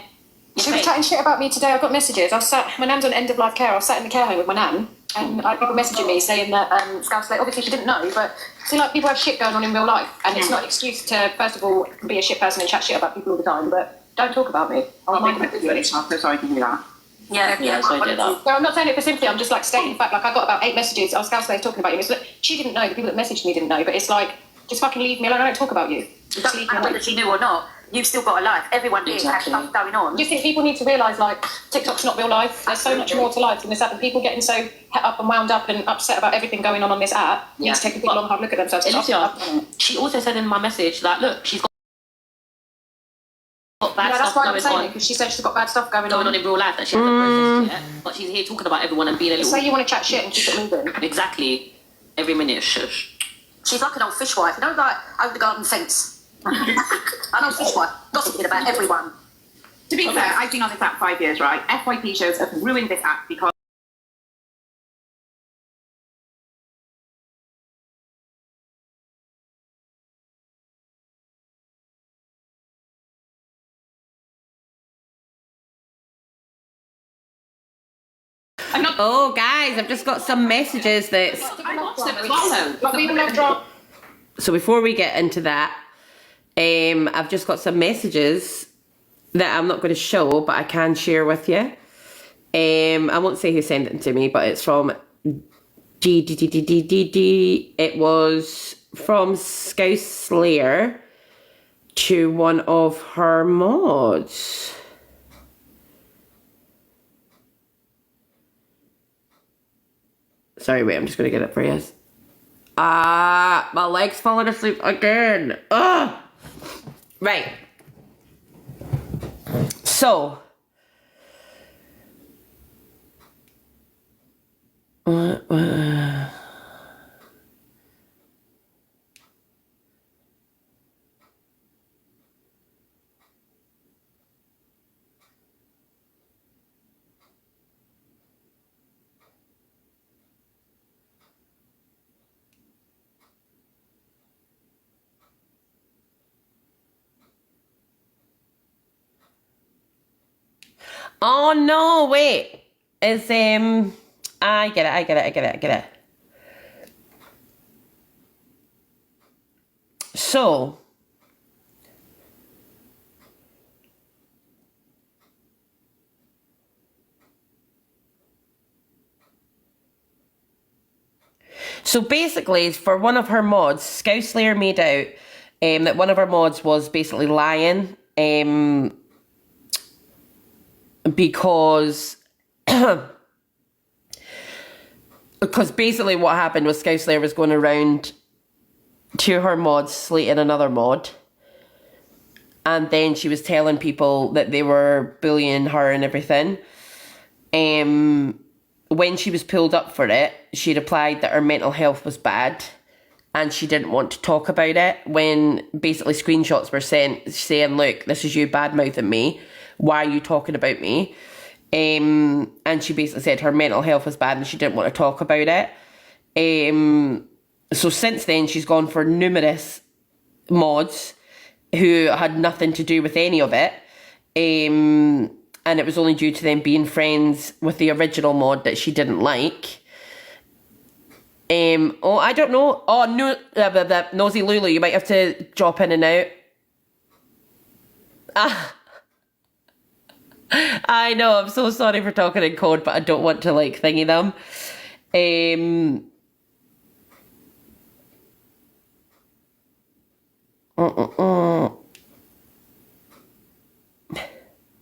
S7: She was chatting shit about me today. I've got messages. My nan's on end of life care. I was sat in the care home with my nan, and I had people messaging me saying that Scouse Lady, obviously she didn't know, but see, like, people have shit going on in real life, and it's not an excuse to, first of all, be a shit person and chat shit about people all the time, but don't talk about me.
S3: I'm so sorry to hear that.
S4: Yeah, so I did that.
S7: No, I'm not saying it for simply, I'm just like stating the fact, like, I got about 8 messages, Scouse Lady talking about you. It's like, she didn't know, the people that messaged me didn't know, but it's like, just fucking leave me alone, I don't talk about you.
S3: Just leave me alone. Whether she knew or not, you've still got a life. Everyone here has stuff going on.
S7: I just think people need to realise, like, TikTok's not real life. There's so much more to life than this app, and people getting so het up and wound up and upset about everything going on this app need to take a big long hard look at themselves.
S4: Alicia, she also said in my message that, look, she's got bad
S7: that's
S4: stuff
S7: why I'm
S4: going
S7: saying
S4: on.
S7: because she said she's got bad stuff going on
S4: In real life that she hasn't processed yet, but she's here talking about everyone and being a little...
S7: Say you want to chat shit and keep it moving.
S4: Exactly. Every minute, shush.
S3: She's like an old fishwife, you know, like over the garden fence. An old fishwife, gossiping about everyone. To be fair, I've been on this app 5 years, right? FYP shows have ruined this app because
S1: Oh, guys, I've just got some messages that...
S3: I watched them as well,
S7: But we love drop.
S1: So before we get into that, I've just got some messages that I'm not going to show, but I can share with you. I won't say who sent it to me, but it's from D. It was from Scouse Slayer to one of her mods. Sorry, wait, I'm just going to get it for you. My leg's falling asleep again. Ugh. Right. So. Oh no, wait. It's I get it. So basically, for one of her mods, Scouse Slayer made out that one of her mods was basically lying because basically what happened was Scouse Slayer was going around to her mods slating another mod, and then she was telling people that they were bullying her and everything. When she was pulled up for it, she replied that her mental health was bad and she didn't want to talk about it, when basically screenshots were sent saying, look, this is you bad-mouthing me, why are you talking about me? And she basically said her mental health was bad and she didn't want to talk about it. So since then, she's gone for numerous mods who had nothing to do with any of it. And it was only due to them being friends with the original mod that she didn't like. I don't know. Oh, no, Nosy Lulu, you might have to drop in and out. I know, I'm so sorry for talking in code, but I don't want to, like, thingy them.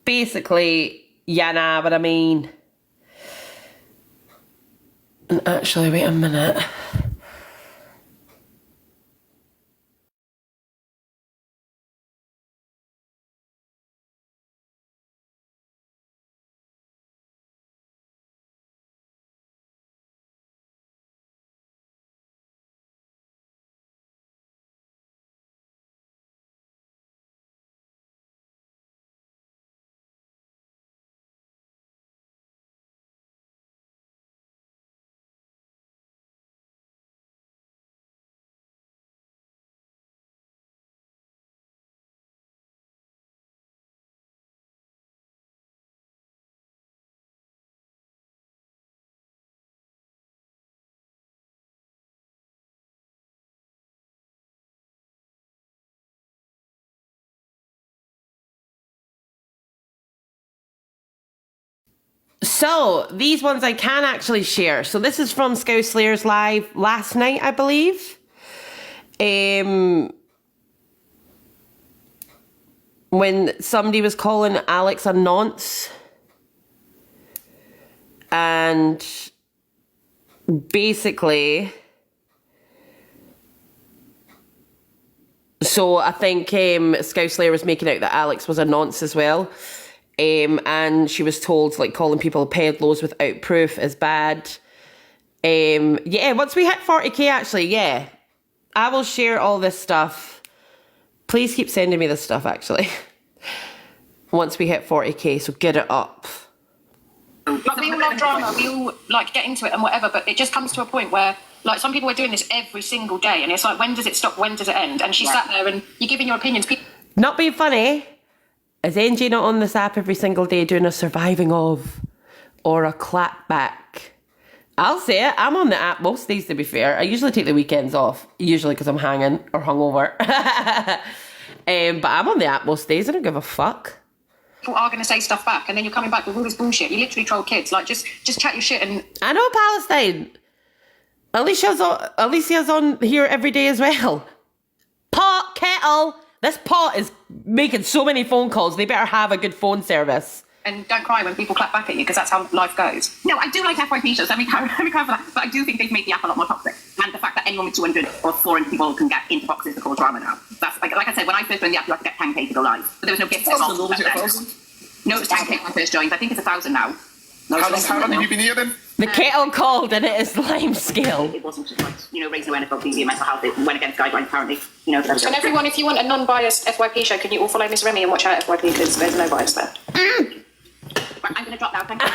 S1: Basically, yeah, nah, but I mean... And actually, wait a minute. So, these ones I can actually share. So, this is from Scouse Slayers Live last night, I believe. When somebody was calling Alex a nonce. And basically... So I think Scouse Slayer was making out that Alex was a nonce as well. And she was told, like, calling people pedlos without proof is bad. Yeah, once we hit 40k, actually, yeah. I will share all this stuff. Please keep sending me this stuff, actually. Once we hit 40k, so get it up.
S7: Like, we all love drama, we all, like, get into it and whatever, but it just comes to a point where... Like, some people are doing this every single day, and it's like, when does it stop? When does it end? And she sat there, and you're giving your opinions.
S1: Not being funny, is NJ not on this app every single day doing a surviving of or a clap back? I'll say it, I'm on the app most days, to be fair. I usually take the weekends off, usually because I'm hanging or hungover. But I'm on the app most days, I don't give a fuck.
S7: People are going to say stuff back, and then you're coming back with all this bullshit. You literally troll kids. Like, just chat your shit and...
S1: I know Palestine. Alicia's on here every day as well. Pot, kettle. This pot is making so many phone calls. They better have a good phone service.
S7: And don't cry when people clap back at you, because that's how life goes.
S3: No, I do like FYP shows. Let me clarify that. But I do think they've made the app a lot more toxic. And the fact that anyone with 200 or 400 people can get into boxes to cause drama now. That's like I said, when I first joined the app, you had to get 10k to go live. But there was no gifts involved. No, it was 10k when I first joined. I think it's 1,000 now.
S8: No, how long have you been here then?
S1: The kettle called and it is lime scale.
S3: It wasn't just like, raising awareness of LGBT and mental health. It went against guidelines, apparently.
S7: And everyone, if you want a non-biased FYP show, can you all follow Miss Remy and watch her FYP, because there's no bias there.
S3: Right, I'm going to drop now. Thank you.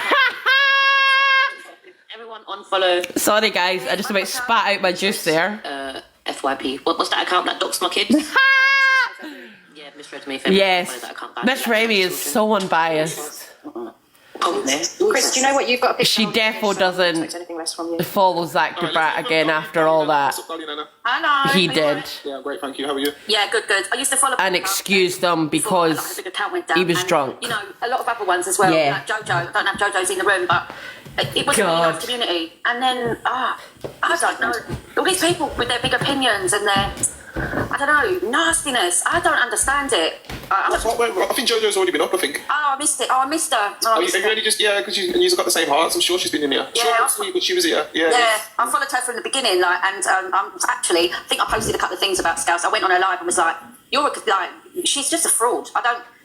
S4: Everyone unfollow.
S1: Sorry guys, I just about spat out my juice there.
S4: FYP. What's that account that docs my kids? Yeah, Miss Remy.
S1: Yes, Miss Remy is so unbiased.
S7: Chris, do you know what you've got?
S1: She defo doesn't follow Zach DeBrat again after all that.
S3: Hello.
S1: He did.
S8: Yeah, great, thank you. How are you?
S3: Yeah, good. I used to follow...
S1: And excused them because he was drunk.
S3: You know, a lot of other ones as well.
S1: Yeah.
S3: Like Jojo. Don't have Jojo's in the room, but it was a really nice community. And then, I don't know. All these people with their big opinions and their... I don't know, nastiness. I don't understand it.
S8: I think JoJo's already been up, I think.
S3: Oh, I missed it. Oh, I missed her.
S8: Are you really just, because you've got the same hearts. I'm sure she's been in here.
S3: Yeah,
S8: but she was here. Yeah,
S3: I followed her from the beginning, like, and I'm actually, I think I posted a couple of things about Scouse. I went on her live and was like, she's just a fraud.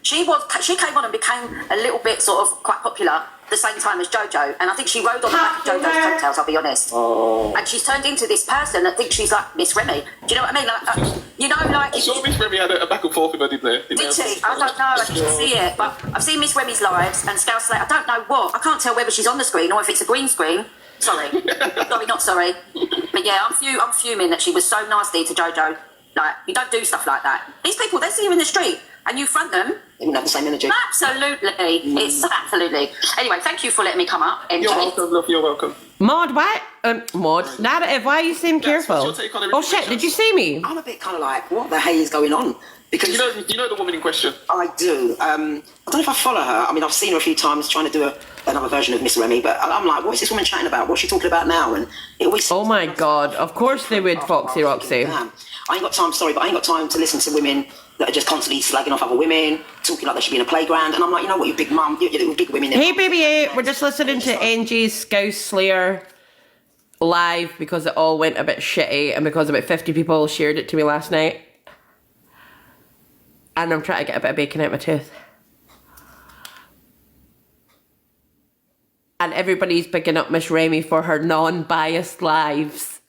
S3: She came on and became a little bit sort of quite popular the same time as JoJo, and I think she rode on the back of JoJo's coattails, I'll be honest. Oh. And she's turned into this person that thinks she's like Miss Remy. Do you know what I mean? Like,
S8: I saw Miss Remy had a back and forth with her, didn't they?
S3: Did she? I don't know. I didn't see it, but I've seen Miss Remy's lives and Scouse Slate. I don't know what. I can't tell whether she's on the screen or if it's a green screen. Sorry, not sorry. But yeah, I'm fuming that she was so nasty to JoJo. Like, you don't do stuff like that. These people, they see you in the street and you front them.
S6: They wouldn't have the same energy.
S3: Absolutely. It's absolutely. Anyway, thank you for letting me come up.
S8: You're welcome, love. You're welcome.
S1: Maud, what? Maud, narrative, why you seem careful? Oh shit, did you see me?
S6: I'm a bit kind of like, what the hell is going on? Because
S8: you know the woman in question?
S6: I do. I don't know if I follow her. I mean, I've seen her a few times trying to do another version of Miss Remy, but I'm like, what is this woman chatting about? What's she talking about now? And it always...
S1: Oh my God, of course they would, Foxy Roxy.
S6: Damn. I ain't got time, sorry, but I ain't got time to listen to women that are just constantly slagging off other women, talking like they should be in a playground, and I'm like, you know what, you big mum, you little big women...
S1: Hey baby, we're just listening to NG's Scouse Slayer live because it all went a bit shitty and because about 50 people shared it to me last night. And I'm trying to get a bit of bacon out my tooth. And everybody's picking up Miss Remy for her non-biased lives.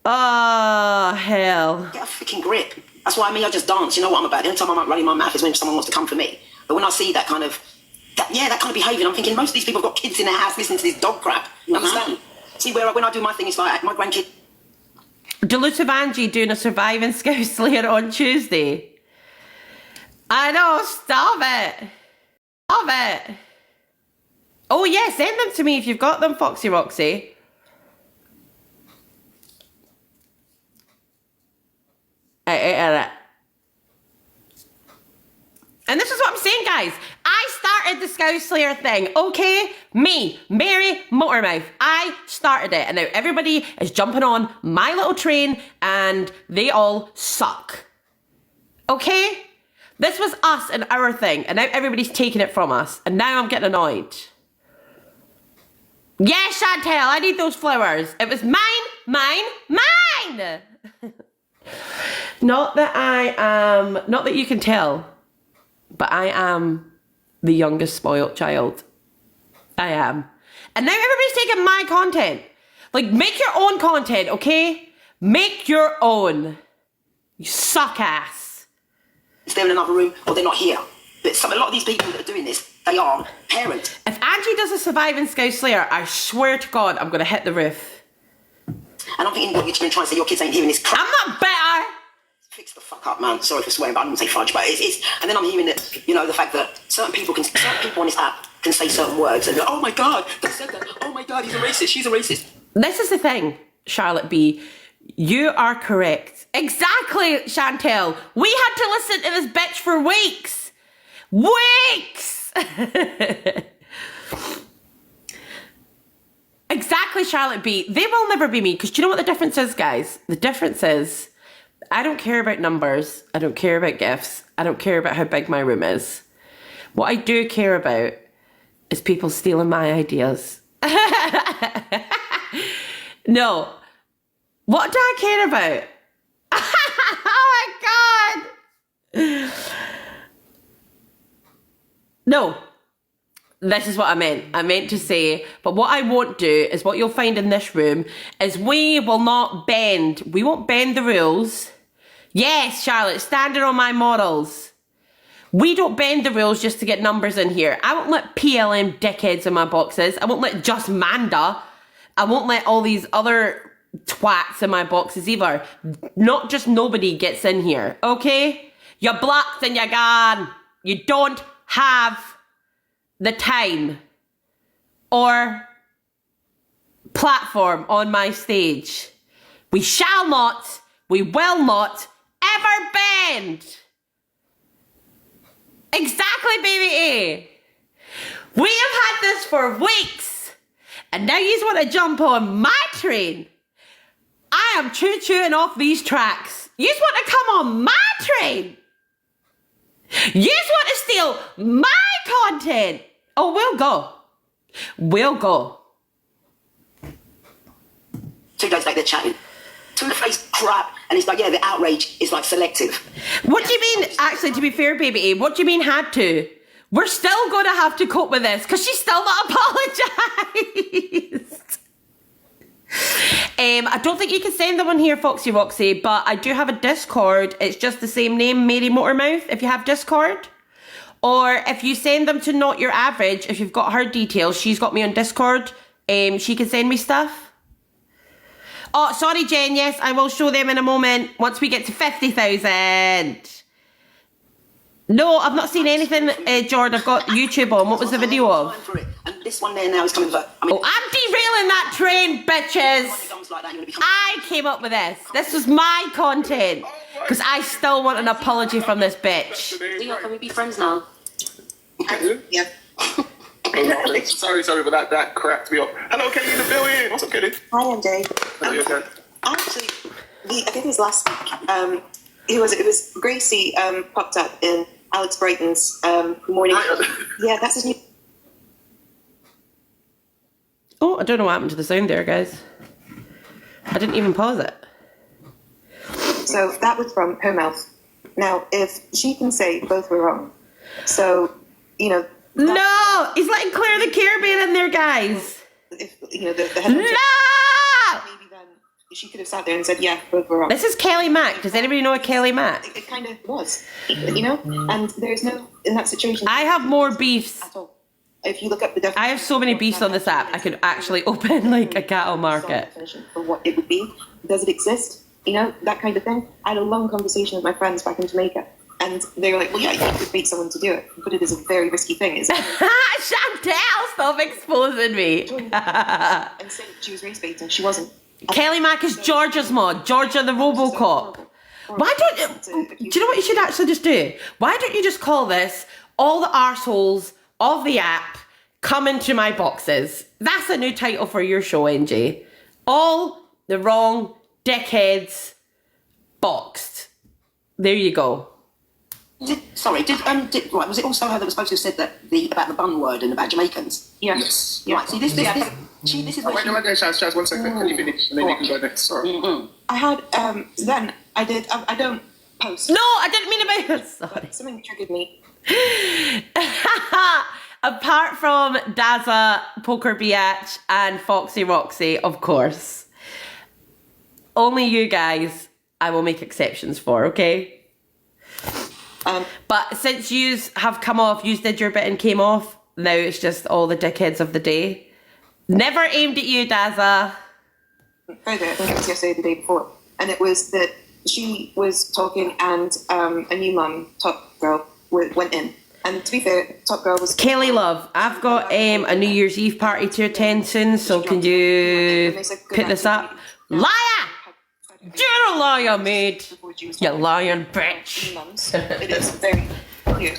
S1: Oh, hell.
S6: Get a freaking grip. That's why I just dance. You know what I'm about. The only time I'm running my mouth is when someone wants to come for me. But when I see that kind of behaviour, I'm thinking most of these people have got kids in their house listening to this dog crap. You understand? See, when I do my thing, it's like my grandkid...
S1: Delusive Angie doing a surviving Scouse Slayer on Tuesday. I know, stop it. Stop it. Oh yeah, send them to me if you've got them, Foxy Roxy. And this is what I'm saying, guys. I started the Scouse Slayer thing, okay? Me, Mary Motormouth. I started it, and now everybody is jumping on my little train, and they all suck. Okay? This was us and our thing, and now everybody's taking it from us, and now I'm getting annoyed. Yeah, Chantel, I need those flowers. It was mine, mine, mine! Not that you can tell, but I am the youngest spoilt child. I am. And now everybody's taking my content. Like, make your own content, okay? Make your own. You suck ass.
S6: They're in another room or they're not here. But a lot of these people that are doing this, they are parents.
S1: If Angie does a Surviving Scouse Slayer, I swear to God, I'm going to hit the roof.
S6: And I'm thinking, what, you're going to try and say your kids ain't hearing this crap?
S1: I'm not better.
S6: Fix the fuck up, man. Sorry for swearing, but I didn't say fudge. But it's and then I'm hearing that, you know, the fact that certain people on this app can say certain words and go, oh my God, they said that. Oh my God, he's a racist. She's a racist.
S1: This is the thing, Charlotte B. You are correct. Exactly, Chantel. We had to listen to this bitch for weeks. Weeks! Exactly, Charlotte B. They will never be me, because do you know what the difference is, guys? The difference is, I don't care about numbers. I don't care about gifts. I don't care about how big my room is. What I do care about is people stealing my ideas. No. What do I care about? Oh my God! No. This is what I meant. I meant to say, but what I won't do is what you'll find in this room is we will not bend. We won't bend the rules. Yes, Charlotte, standing on my morals. We don't bend the rules just to get numbers in here. I won't let PLM dickheads in my boxes. I won't let Just Manda. I won't let all these other twats in my boxes either. Not just nobody gets in here, okay? You're blocked and you're gone. You don't have the time or platform on my stage. We shall not, we will not ever bend. Exactly, baby A. We have had this for weeks, and now you want to jump on my train. I am choo-chooing off these tracks. You want to come on my train. You want to steal my content. Oh, we'll go. We'll go.
S6: 2 days later, they're chatting. Two-faced crap, and it's like, yeah, the outrage is like selective.
S1: What do you mean, actually, to be fair, baby A, what do you mean had to? We're still going to have to cope with this, because she's still not apologised. I don't think you can send them on here, Foxy Roxy, but I do have a Discord. It's just the same name, Mary Motormouth, if you have Discord. Or if you send them to Not Your Average, if you've got her details, she's got me on Discord, she can send me stuff. Oh, sorry, Jen, yes, I will show them in a moment, once we get to 50,000. No, I've not seen anything, Jordan, I've got YouTube on. What was the video of?
S6: And this one there now is coming for...
S1: I'm derailing that train, bitches. I came up with this. This was my content. Because I still want an apology from this bitch.
S4: Leo, can we be friends now?
S6: Yeah.
S8: Sorry, but that cracked me up. Hello, Kelly in the building. What's up, Kelly?
S9: Hi, MJ.
S8: Okay.
S9: Actually, I think it was last week. It was Gracie popped up in Alex Brighton's morning. Yeah, that's his new.
S1: Oh, I don't know what happened to the sound there, guys. I didn't even pause it.
S9: So that was from her mouth. Now, if she can say both were wrong, so you know.
S1: No, he's letting Claire the Caribbean in there, guys.
S9: If you know the head.
S1: No.
S9: Maybe then she could have sat there and said, "Yeah, both were wrong."
S1: This is Kelly Mack. Does anybody know a Kelly Mack?
S9: It kind of was, you know, and there's no in that situation.
S1: I have more beefs.
S9: At all. If you look up the definition,
S1: I have so many beefs on this app. I could actually open like a cattle market.
S9: For what it would be, does it exist? You know, that kind of thing. I had a long conversation with my friends back in Jamaica, and they were like, "Well, yeah, you could meet someone to do it, but it is a very risky thing." It's
S1: Chantel, stop exposing me.
S9: and said she was race baiting. She wasn't.
S1: Kelly Mack is Georgia's mod. Georgia the Robocop. Why don't you? Do you know what you should actually just do? Why don't you just call this all the arseholes of the app come into my boxes. That's a new title for your show, NJ. All the wrong dickheads boxed. There you go.
S6: Right, was it also her that was supposed to have said that about the bun word and about Jamaicans?
S9: Yeah.
S8: Yes.
S6: Right, see, this is what
S8: Wait, Shaz, 1 second. Can you finish? And then you can go next. Sorry.
S9: I had then I did. I don't post.
S1: No, I didn't mean about... Sorry.
S9: Something triggered me.
S1: Apart from Daza, Poker Biatch, and Foxy Roxy, of course. Only you guys I will make exceptions for, okay? But since yous have come off, yous did your bit and came off, now it's just all the dickheads of the day. Never aimed at you, Daza.
S9: Further, I think it was yesterday or the day before, and it was that she was talking and a new mum, Top Girl, went in. And to be fair, Top Girl was...
S1: Kelly Love, I've got a New Year's Eve party to attend soon, so can you pick this up? Liar! You're a liar, mate. You lying bitch.
S9: It is very clear.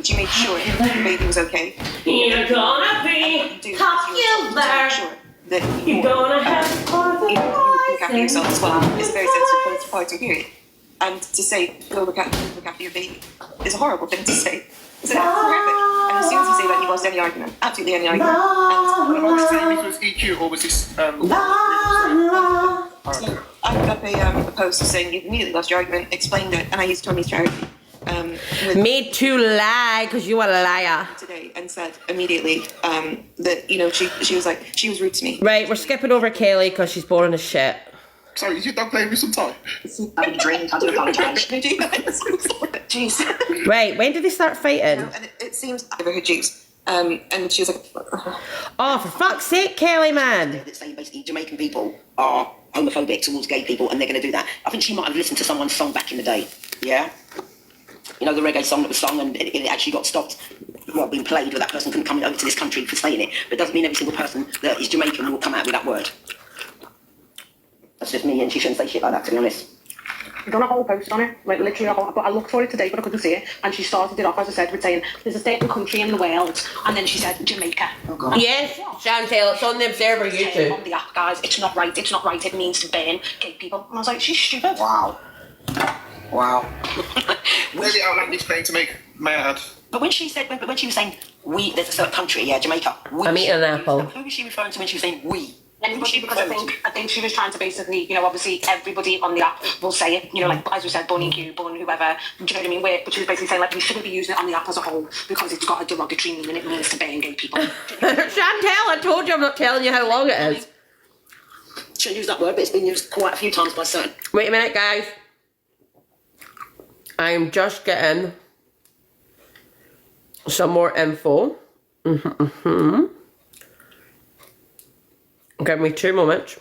S9: She made sure the baby was okay.
S1: You're gonna be popular. You're gonna have
S9: You look after yourself as well. It's a very sensitive part of period. And to say, go look after your baby is a horrible thing to say. It's horrific. And as soon as you say that, you lost any argument. Absolutely any argument.
S8: Was this EQ or was this...
S9: I put up a post saying you've immediately lost your argument, explained it, and I used Tony's charity.
S1: Made to lie because you are a liar.
S9: Today, and said immediately that, you know, she was like, she was rude to me.
S1: Right, we're skipping over Kelly because she's boring as shit.
S8: Sorry, is you done playing me some time?
S6: I drink, I do apologise.
S9: Jeez.
S1: Right, when did they start fighting?
S9: And it seems I never heard juice. And she was like,
S1: oh, for fuck's sake, Kelly, man.
S6: That say basically Jamaican people are homophobic towards gay people and they're going to do that. I think she might have listened to someone's song back in the day. Yeah? You know, the reggae song that was sung and it actually got stopped, well, being played, but that person couldn't come over to this country for saying it. But it doesn't mean every single person that is Jamaican will come out with that word. That's just me, and she shouldn't say shit like that, to be honest.
S10: She's done a whole post on it, like literally a whole, but I looked for it today but I couldn't see it, and she started it off, as I said, with saying there's a certain country in the world, and then she said Jamaica.
S6: Oh God.
S1: Yes, Chantel, it's on the Observer YouTube.
S10: On the app, guys, it's not right, it means to ban gay people. And I was like, she's stupid.
S6: Wow.
S8: Really outlandish thing to make mad.
S6: But when she was saying we, there's a certain country, yeah, Jamaica. We,
S1: I'm eating an apple.
S6: Who was she referring to when she was saying we?
S10: Anybody, because I think she was trying to basically, you know, obviously everybody on the app will say it, you know, like as we said, Bunny Q, Bun, whoever, do you know what I mean? But she was basically saying like we shouldn't be using it on the app as a whole because it's got a derogatory meaning. It means to ban gay people.
S1: Chantel, I told you I'm not telling you how long it is.
S6: Shouldn't use that word, but it's been used quite a few times by certain.
S1: Wait a minute, guys. I'm just getting some more info. Give me 2 moments.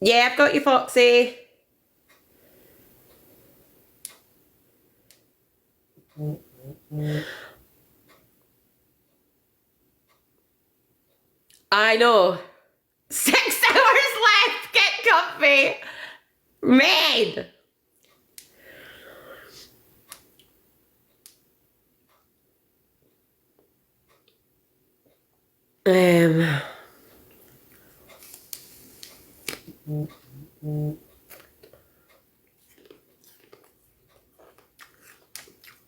S1: Yeah, I've got you, Foxy. I know. 6 hours left. Get comfy. Man.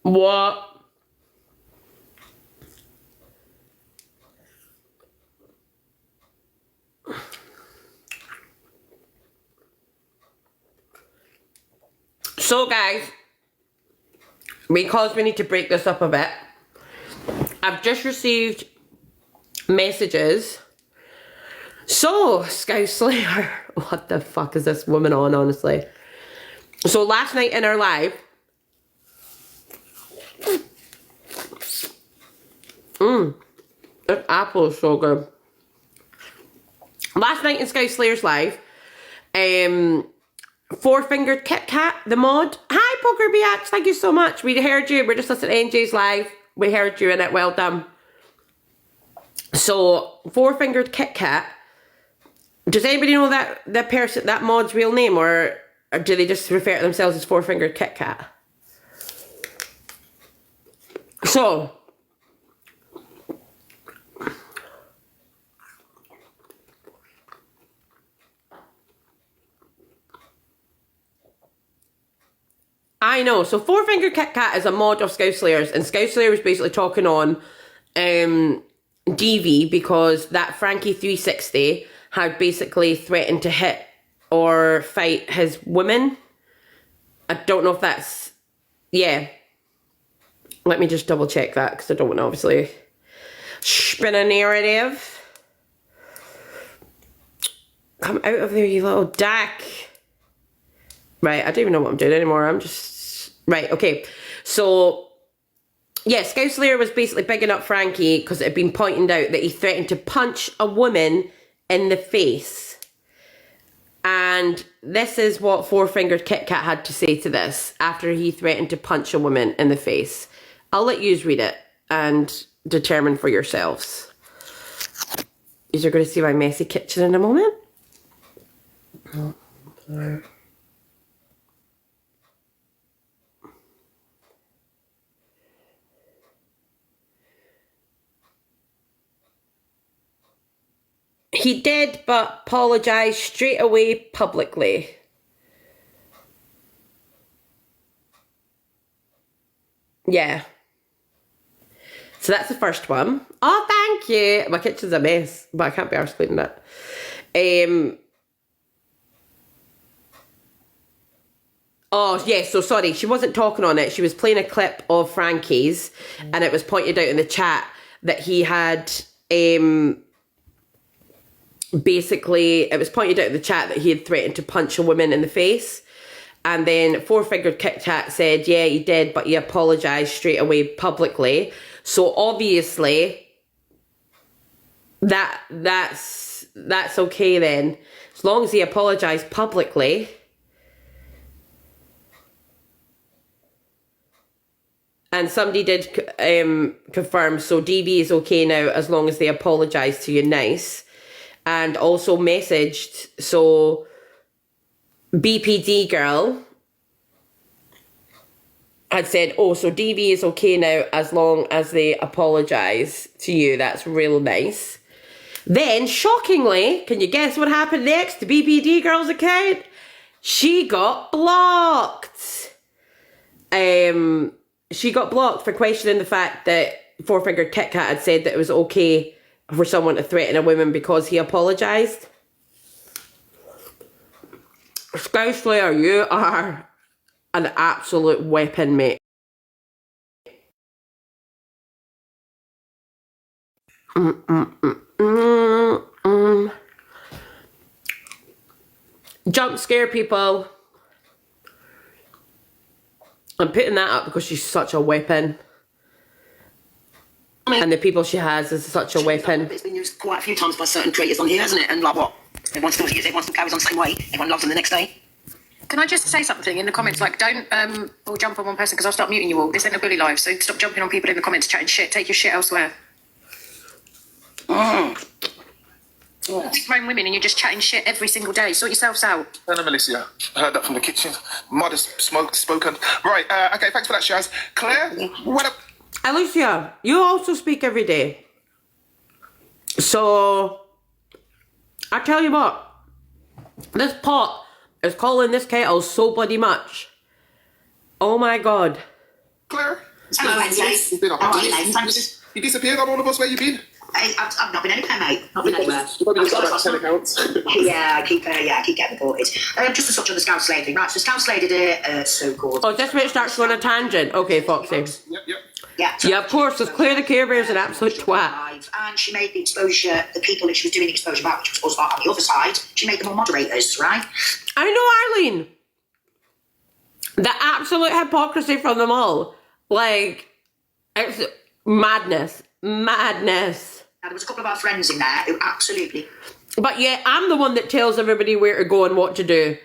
S1: What? So guys, because we need to break this up a bit, I've just received messages. So, Scout Slayer, what the fuck is this woman on, honestly? So last night in our live, this apple is so good. Last night in Scout Slayer's live, 4-fingered Kit Kat, the mod. Hi, Poker Biatch, thank you so much. We heard you. We're just listening to NJ's live. We heard you in it. Well done. So, 4-fingered Kit Kat. Does anybody know that mod's real name, or or do they just refer to themselves as four-fingered Kit Kat? So, I know. So, four-fingered Kit Kat is a mod of Scouse Slayers, and Scouse Slayer was basically talking on DV because that Frankie 360 had basically threatened to hit or fight his women. I don't know if that's... Yeah. Let me just double check that because I don't want to obviously spin a narrative. Come out of there, you little dick. Right, I don't even know what I'm doing anymore. I'm just... Right, okay. So, yeah, Scouse Slayer was basically bigging up Frankie because it had been pointed out that he threatened to punch a woman in the face. And this is what four-fingered Kit Kat had to say to this after he threatened to punch a woman in the face. I'll let you read it and determine for yourselves. You're going to see my messy kitchen in a moment. He did, but apologised straight away publicly. Yeah. So that's the first one. Oh, thank you. My kitchen's a mess, but I can't be arsed cleaning it. Oh, yeah, so sorry. She wasn't talking on it. She was playing a clip of Frankie's, and it was pointed out in the chat that he had... basically, it was pointed out in the chat that he had threatened to punch a woman in the face. And then four-fingered Kit Kat said, yeah, he did, but he apologised straight away publicly. So obviously, that's okay then. As long as he apologised publicly. And somebody did confirm, so DB is okay now as long as they apologise to you nice. And also messaged, so BPD girl had said, oh, so DV is okay now as long as they apologise to you. That's real nice. Then, shockingly, can you guess what happened next to BPD girl's account? She got blocked. She got blocked for questioning the fact that four-fingered Kit Kat had said that it was okay for someone to threaten a woman because he apologised. Scouse Slayer, you are an absolute weapon, mate. Jump scare people. I'm putting that up because she's such a weapon. And the people she has is such a weapon.
S6: It's been used quite a few times by certain creators on here, hasn't it? And like what? Everyone still uses it, everyone still carries on the same way. Everyone loves them the next day.
S7: Can I just say something in the comments? Like, don't all jump on one person because I'll start muting you all. This ain't a bully live, so stop jumping on people in the comments chatting shit. Take your shit elsewhere. Grown women and you're just chatting shit every single day. Sort yourselves out.
S8: Anna Melissa, I heard that from the kitchen. Modest spoken. Right, okay, thanks for that, Shaz. Claire, what up?
S1: Alicia, you also speak every day. So, I tell you what, this pot is calling this kettle so bloody much. Oh my god.
S8: Claire?
S6: Hello, Wednesday.
S8: It's been a You disappeared on all of us, where you been?
S6: I've not been anywhere, mate. Not been anywhere.
S8: You've probably just got about 10 accounts.
S6: Yeah, I keep getting reported. Just to touch on the Scouse Slade thing. Right, so Scouse Slade did a so-called...
S1: Oh, this bit starts on a tangent. Okay, Foxy.
S8: Yep.
S1: Yeah, of course, because Claire the Care Bear's an absolute twat.
S6: And she made the exposure, the people that she was doing the exposure about, which was on the other side, she made them all moderators, right?
S1: I know, Arlene. The absolute hypocrisy from them all. Like, it's madness. Madness.
S6: Now, there was a couple of our friends in there who absolutely...
S1: But yeah, I'm the one that tells everybody where to go and what to do.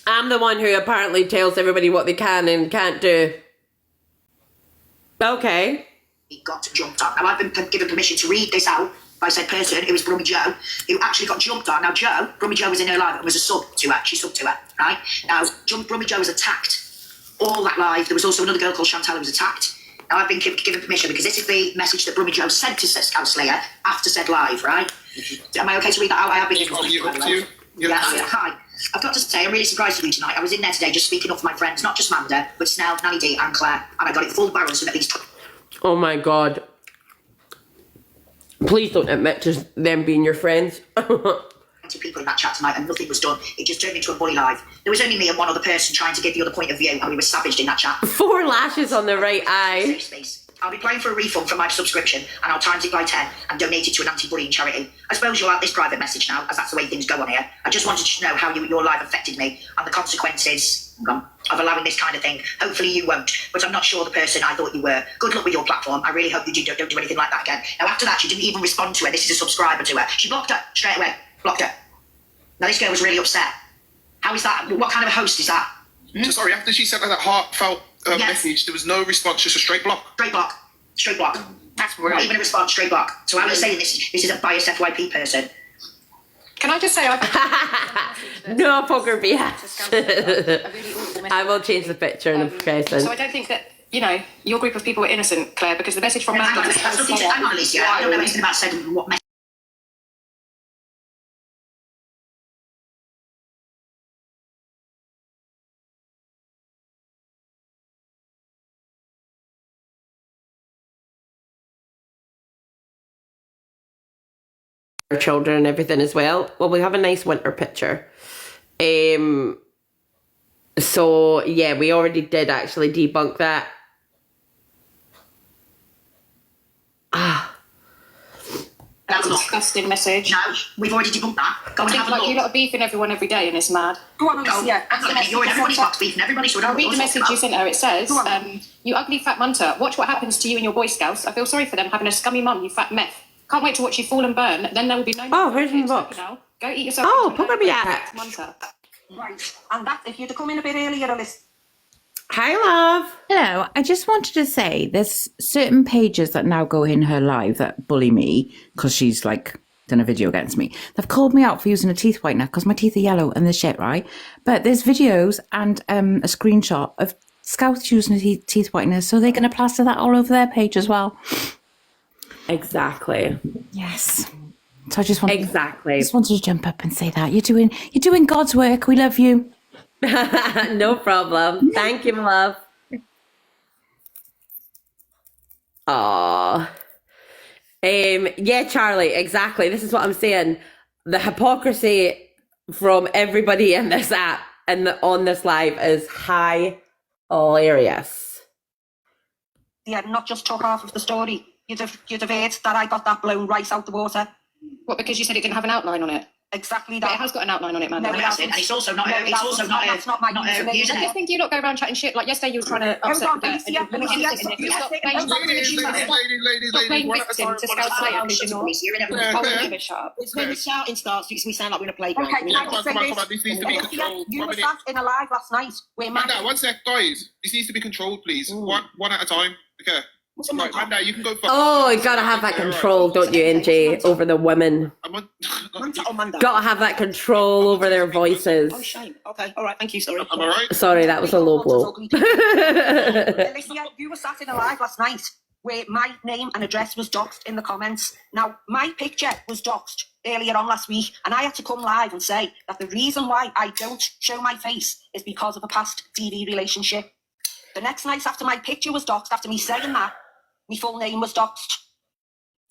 S1: I'm the one who apparently tells everybody what they can and can't do. Okay.
S6: He got jumped up. Now, I've been given permission to read this out by said person, who was Brummy Joe, who actually got jumped on. Now, Brummy Joe was in her live and was a sub to her. She subbed to her, right? Now, Brummy Joe was attacked all that live. There was also another girl called Chantal who was attacked. Now, I've been given permission because this is the message that Brummy Joe sent to Scout Slayer after said live, right? Am I okay to read that out? I have been given Yeah, hi. I've got to say, I'm really surprised with you tonight. I was in there today just speaking up for my friends, not just Manda, but Snell, Nanny D, and Claire, and I got it full barrel, so at least.
S1: Oh my god. Please don't admit to them being your friends.
S6: 20 people in that chat tonight, and nothing was done. It just turned into a bully live. There was only me and one other person trying to give the other point of view, and we were savaged in that chat.
S1: 4 lashes on the right eye.
S6: Safe space. I'll be applying for a refund from my subscription, and I'll times it by 10 and donate it to an anti-bullying charity. I suppose you'll have this private message now, as that's the way things go on here. I just wanted to know how your live affected me and the consequences of allowing this kind of thing. Hopefully you won't, but I'm not sure the person I thought you were. Good luck with your platform. I really hope you don't do anything like that again. Now, after that, she didn't even respond to her. This is a subscriber to her. She blocked her straight away. Blocked her. Now, this girl was really upset. How is that? What kind of a host is that?
S8: So sorry, after she sent her that heartfelt message, there was no response, just a straight block.
S6: Straight block. Straight block.
S10: That's right.
S6: Not even a response, straight block. So I'm just saying this is a biased FYP person.
S7: Can I just say,
S1: No poker BS. I will change the picture in the present.
S7: so I don't think that, you know, your group of people were innocent, Claire, because the message from Manda was
S6: Hang on, Alicia. I don't know anything about saying what message.
S1: Our children and everything as well. Well, we have a nice winter picture. So yeah, we already did actually debunk that.
S7: That's a disgusting message.
S6: No, we've already debunked that. Go and have a look.
S7: You lot are beefing everyone every day, and it's mad.
S9: Go on, Alicia.
S6: You're in everybody's box beefing everybody, so
S7: I'll read the message you sent her. It says, you ugly fat munter, watch what happens to you and your Boy Scouts. I feel sorry for them having a scummy mum, you fat meth. Can't wait to watch you fall and burn. Then there will be no more.
S1: Oh, where's my box?
S7: Now. Go eat yourself.
S1: Oh, poker BS.
S7: Munter.
S9: Right. And that, if you'd have come in a bit earlier, Alicia.
S1: Hi, love.
S11: Hello, I just wanted to say there's certain pages that now go in her live that bully me because she's like done a video against me. They've called me out for using a teeth whitener because my teeth are yellow and they're shit, right? But there's videos and a screenshot of scouts using a teeth whitener, so they're going to plaster that all over their page as well.
S1: Exactly.
S11: Yes. So I just wanted,
S1: exactly.
S11: Just wanted to jump up and say that you're doing God's work. We love you.
S1: No problem. Thank you, my love. Aww. Yeah, Charlie, exactly. This is what I'm saying. The hypocrisy from everybody in this app and on this live is hilarious.
S9: Yeah, not just took half of the story. You'd have heard that I got that blown right out the water.
S7: What, because you said it didn't have an outline on it?
S9: Exactly
S7: But
S9: that.
S7: it has got an outline on it, man.
S6: No, it hasn't, and it's also not her. It's also not her.
S9: That's not my
S6: not her
S9: username.
S6: username.
S7: I just think you lot go around chatting shit. Like yesterday, you were trying to upset
S9: on,
S7: the
S9: Alicia,
S7: Stop playing
S8: Ladies,
S6: You're in everybody's
S8: Yeah,
S6: box.
S8: yeah.
S7: Give it shut.
S6: It's when the shouting starts because we sound like we're in a playground.
S9: Okay, can I just say
S8: Come on,
S9: this?
S8: this needs to be
S9: Alicia,
S8: controlled.
S9: you
S8: 1
S9: were
S8: minute.
S9: sat in a live last night where my...
S8: Manda, 1 sec, guys. This needs to be controlled, please. One at a time. Okay. Right, Manda, you can go first.
S1: Oh, you gotta have that control, don't you, NJ, over the women.
S8: I'm on.
S6: Manda or Manda?
S1: Gotta have that control over their voices.
S6: Oh, shame. Okay, all right, thank you, sorry.
S8: Am I right?
S1: Sorry, that was a low blow.
S9: Alicia, you were sat in a live last night where my name and address was doxed in the comments. Now, my picture was doxed earlier on last week, and I had to come live and say that the reason why I don't show my face is because of a past TV relationship. The next night after my picture was doxed, after me saying that, my full name was doxed.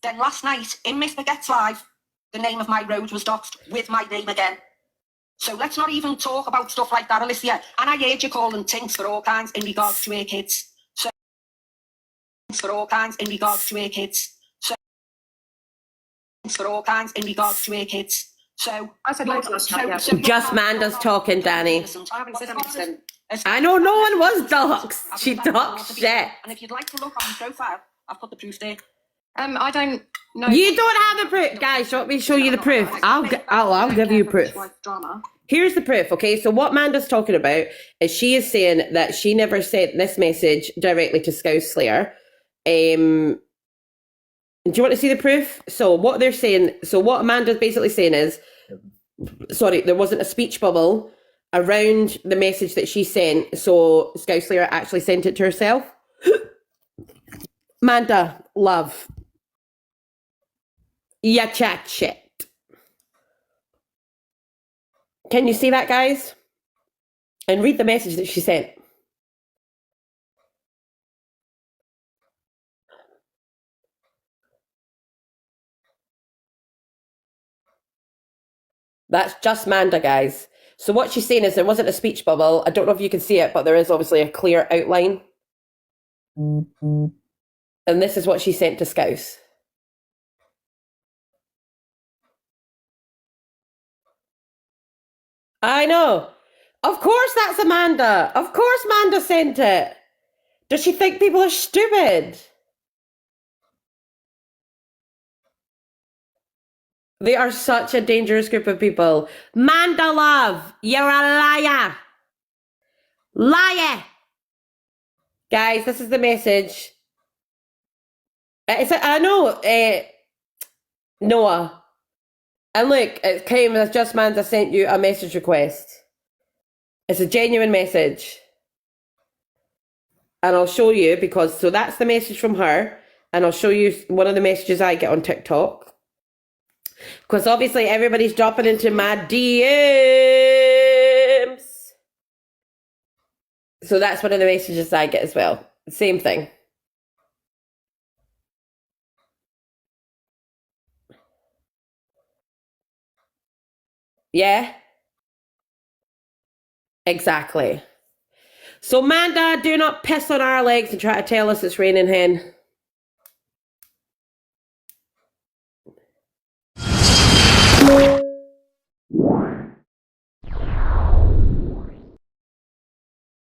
S9: Then last night, in Miss Baguette's live, the name of my road was doxed with my name again. So let's not even talk about stuff like that, Alicia. And I heard you calling tinks for all kinds in regards to her kids. So for all kinds in regards to her kids. So for all kinds in regards to her kids. So
S7: I said loads last night, yeah.
S1: Just Manda's talking, Danny.
S7: I haven't said anything.
S1: I know no one was doxed. She doxed shit.
S9: And if you'd like to look on my profile, I've put the proof there.
S7: I don't know.
S1: You don't have the proof, guys. Let me show you the proof. I'll give you proof.
S7: Drama.
S1: Here's the proof, okay? So what Manda's talking about is she is saying that she never sent this message directly to Scouse Slayer. Do you want to see the proof? So what they're saying, so what Amanda's basically saying is, sorry, there wasn't a speech bubble around the message that she sent, so Scouselayer actually sent it to herself. Amanda, love. Ya chat shit. Can you see that, guys? And read the message that she sent. That's just Manda, guys. So what she's saying is there wasn't a speech bubble. I don't know if you can see it, but there is obviously a clear outline. And this is what she sent to Scouse. I know. Of course that's Amanda. Of course Amanda sent it. Does she think people are stupid? They are such a dangerous group of people. Manda love, you're a liar. Liar. Guys, this is the message. I know, Noah. And look, it came as just Manda sent you a message request. It's a genuine message. And I'll show you because, so that's the message from her. And I'll show you one of the messages I get on TikTok. Because obviously everybody's dropping into my DMs. So that's one of the messages I get as well. Same thing. Yeah? Exactly. So Manda, do not piss on our legs and try to tell us it's raining hen.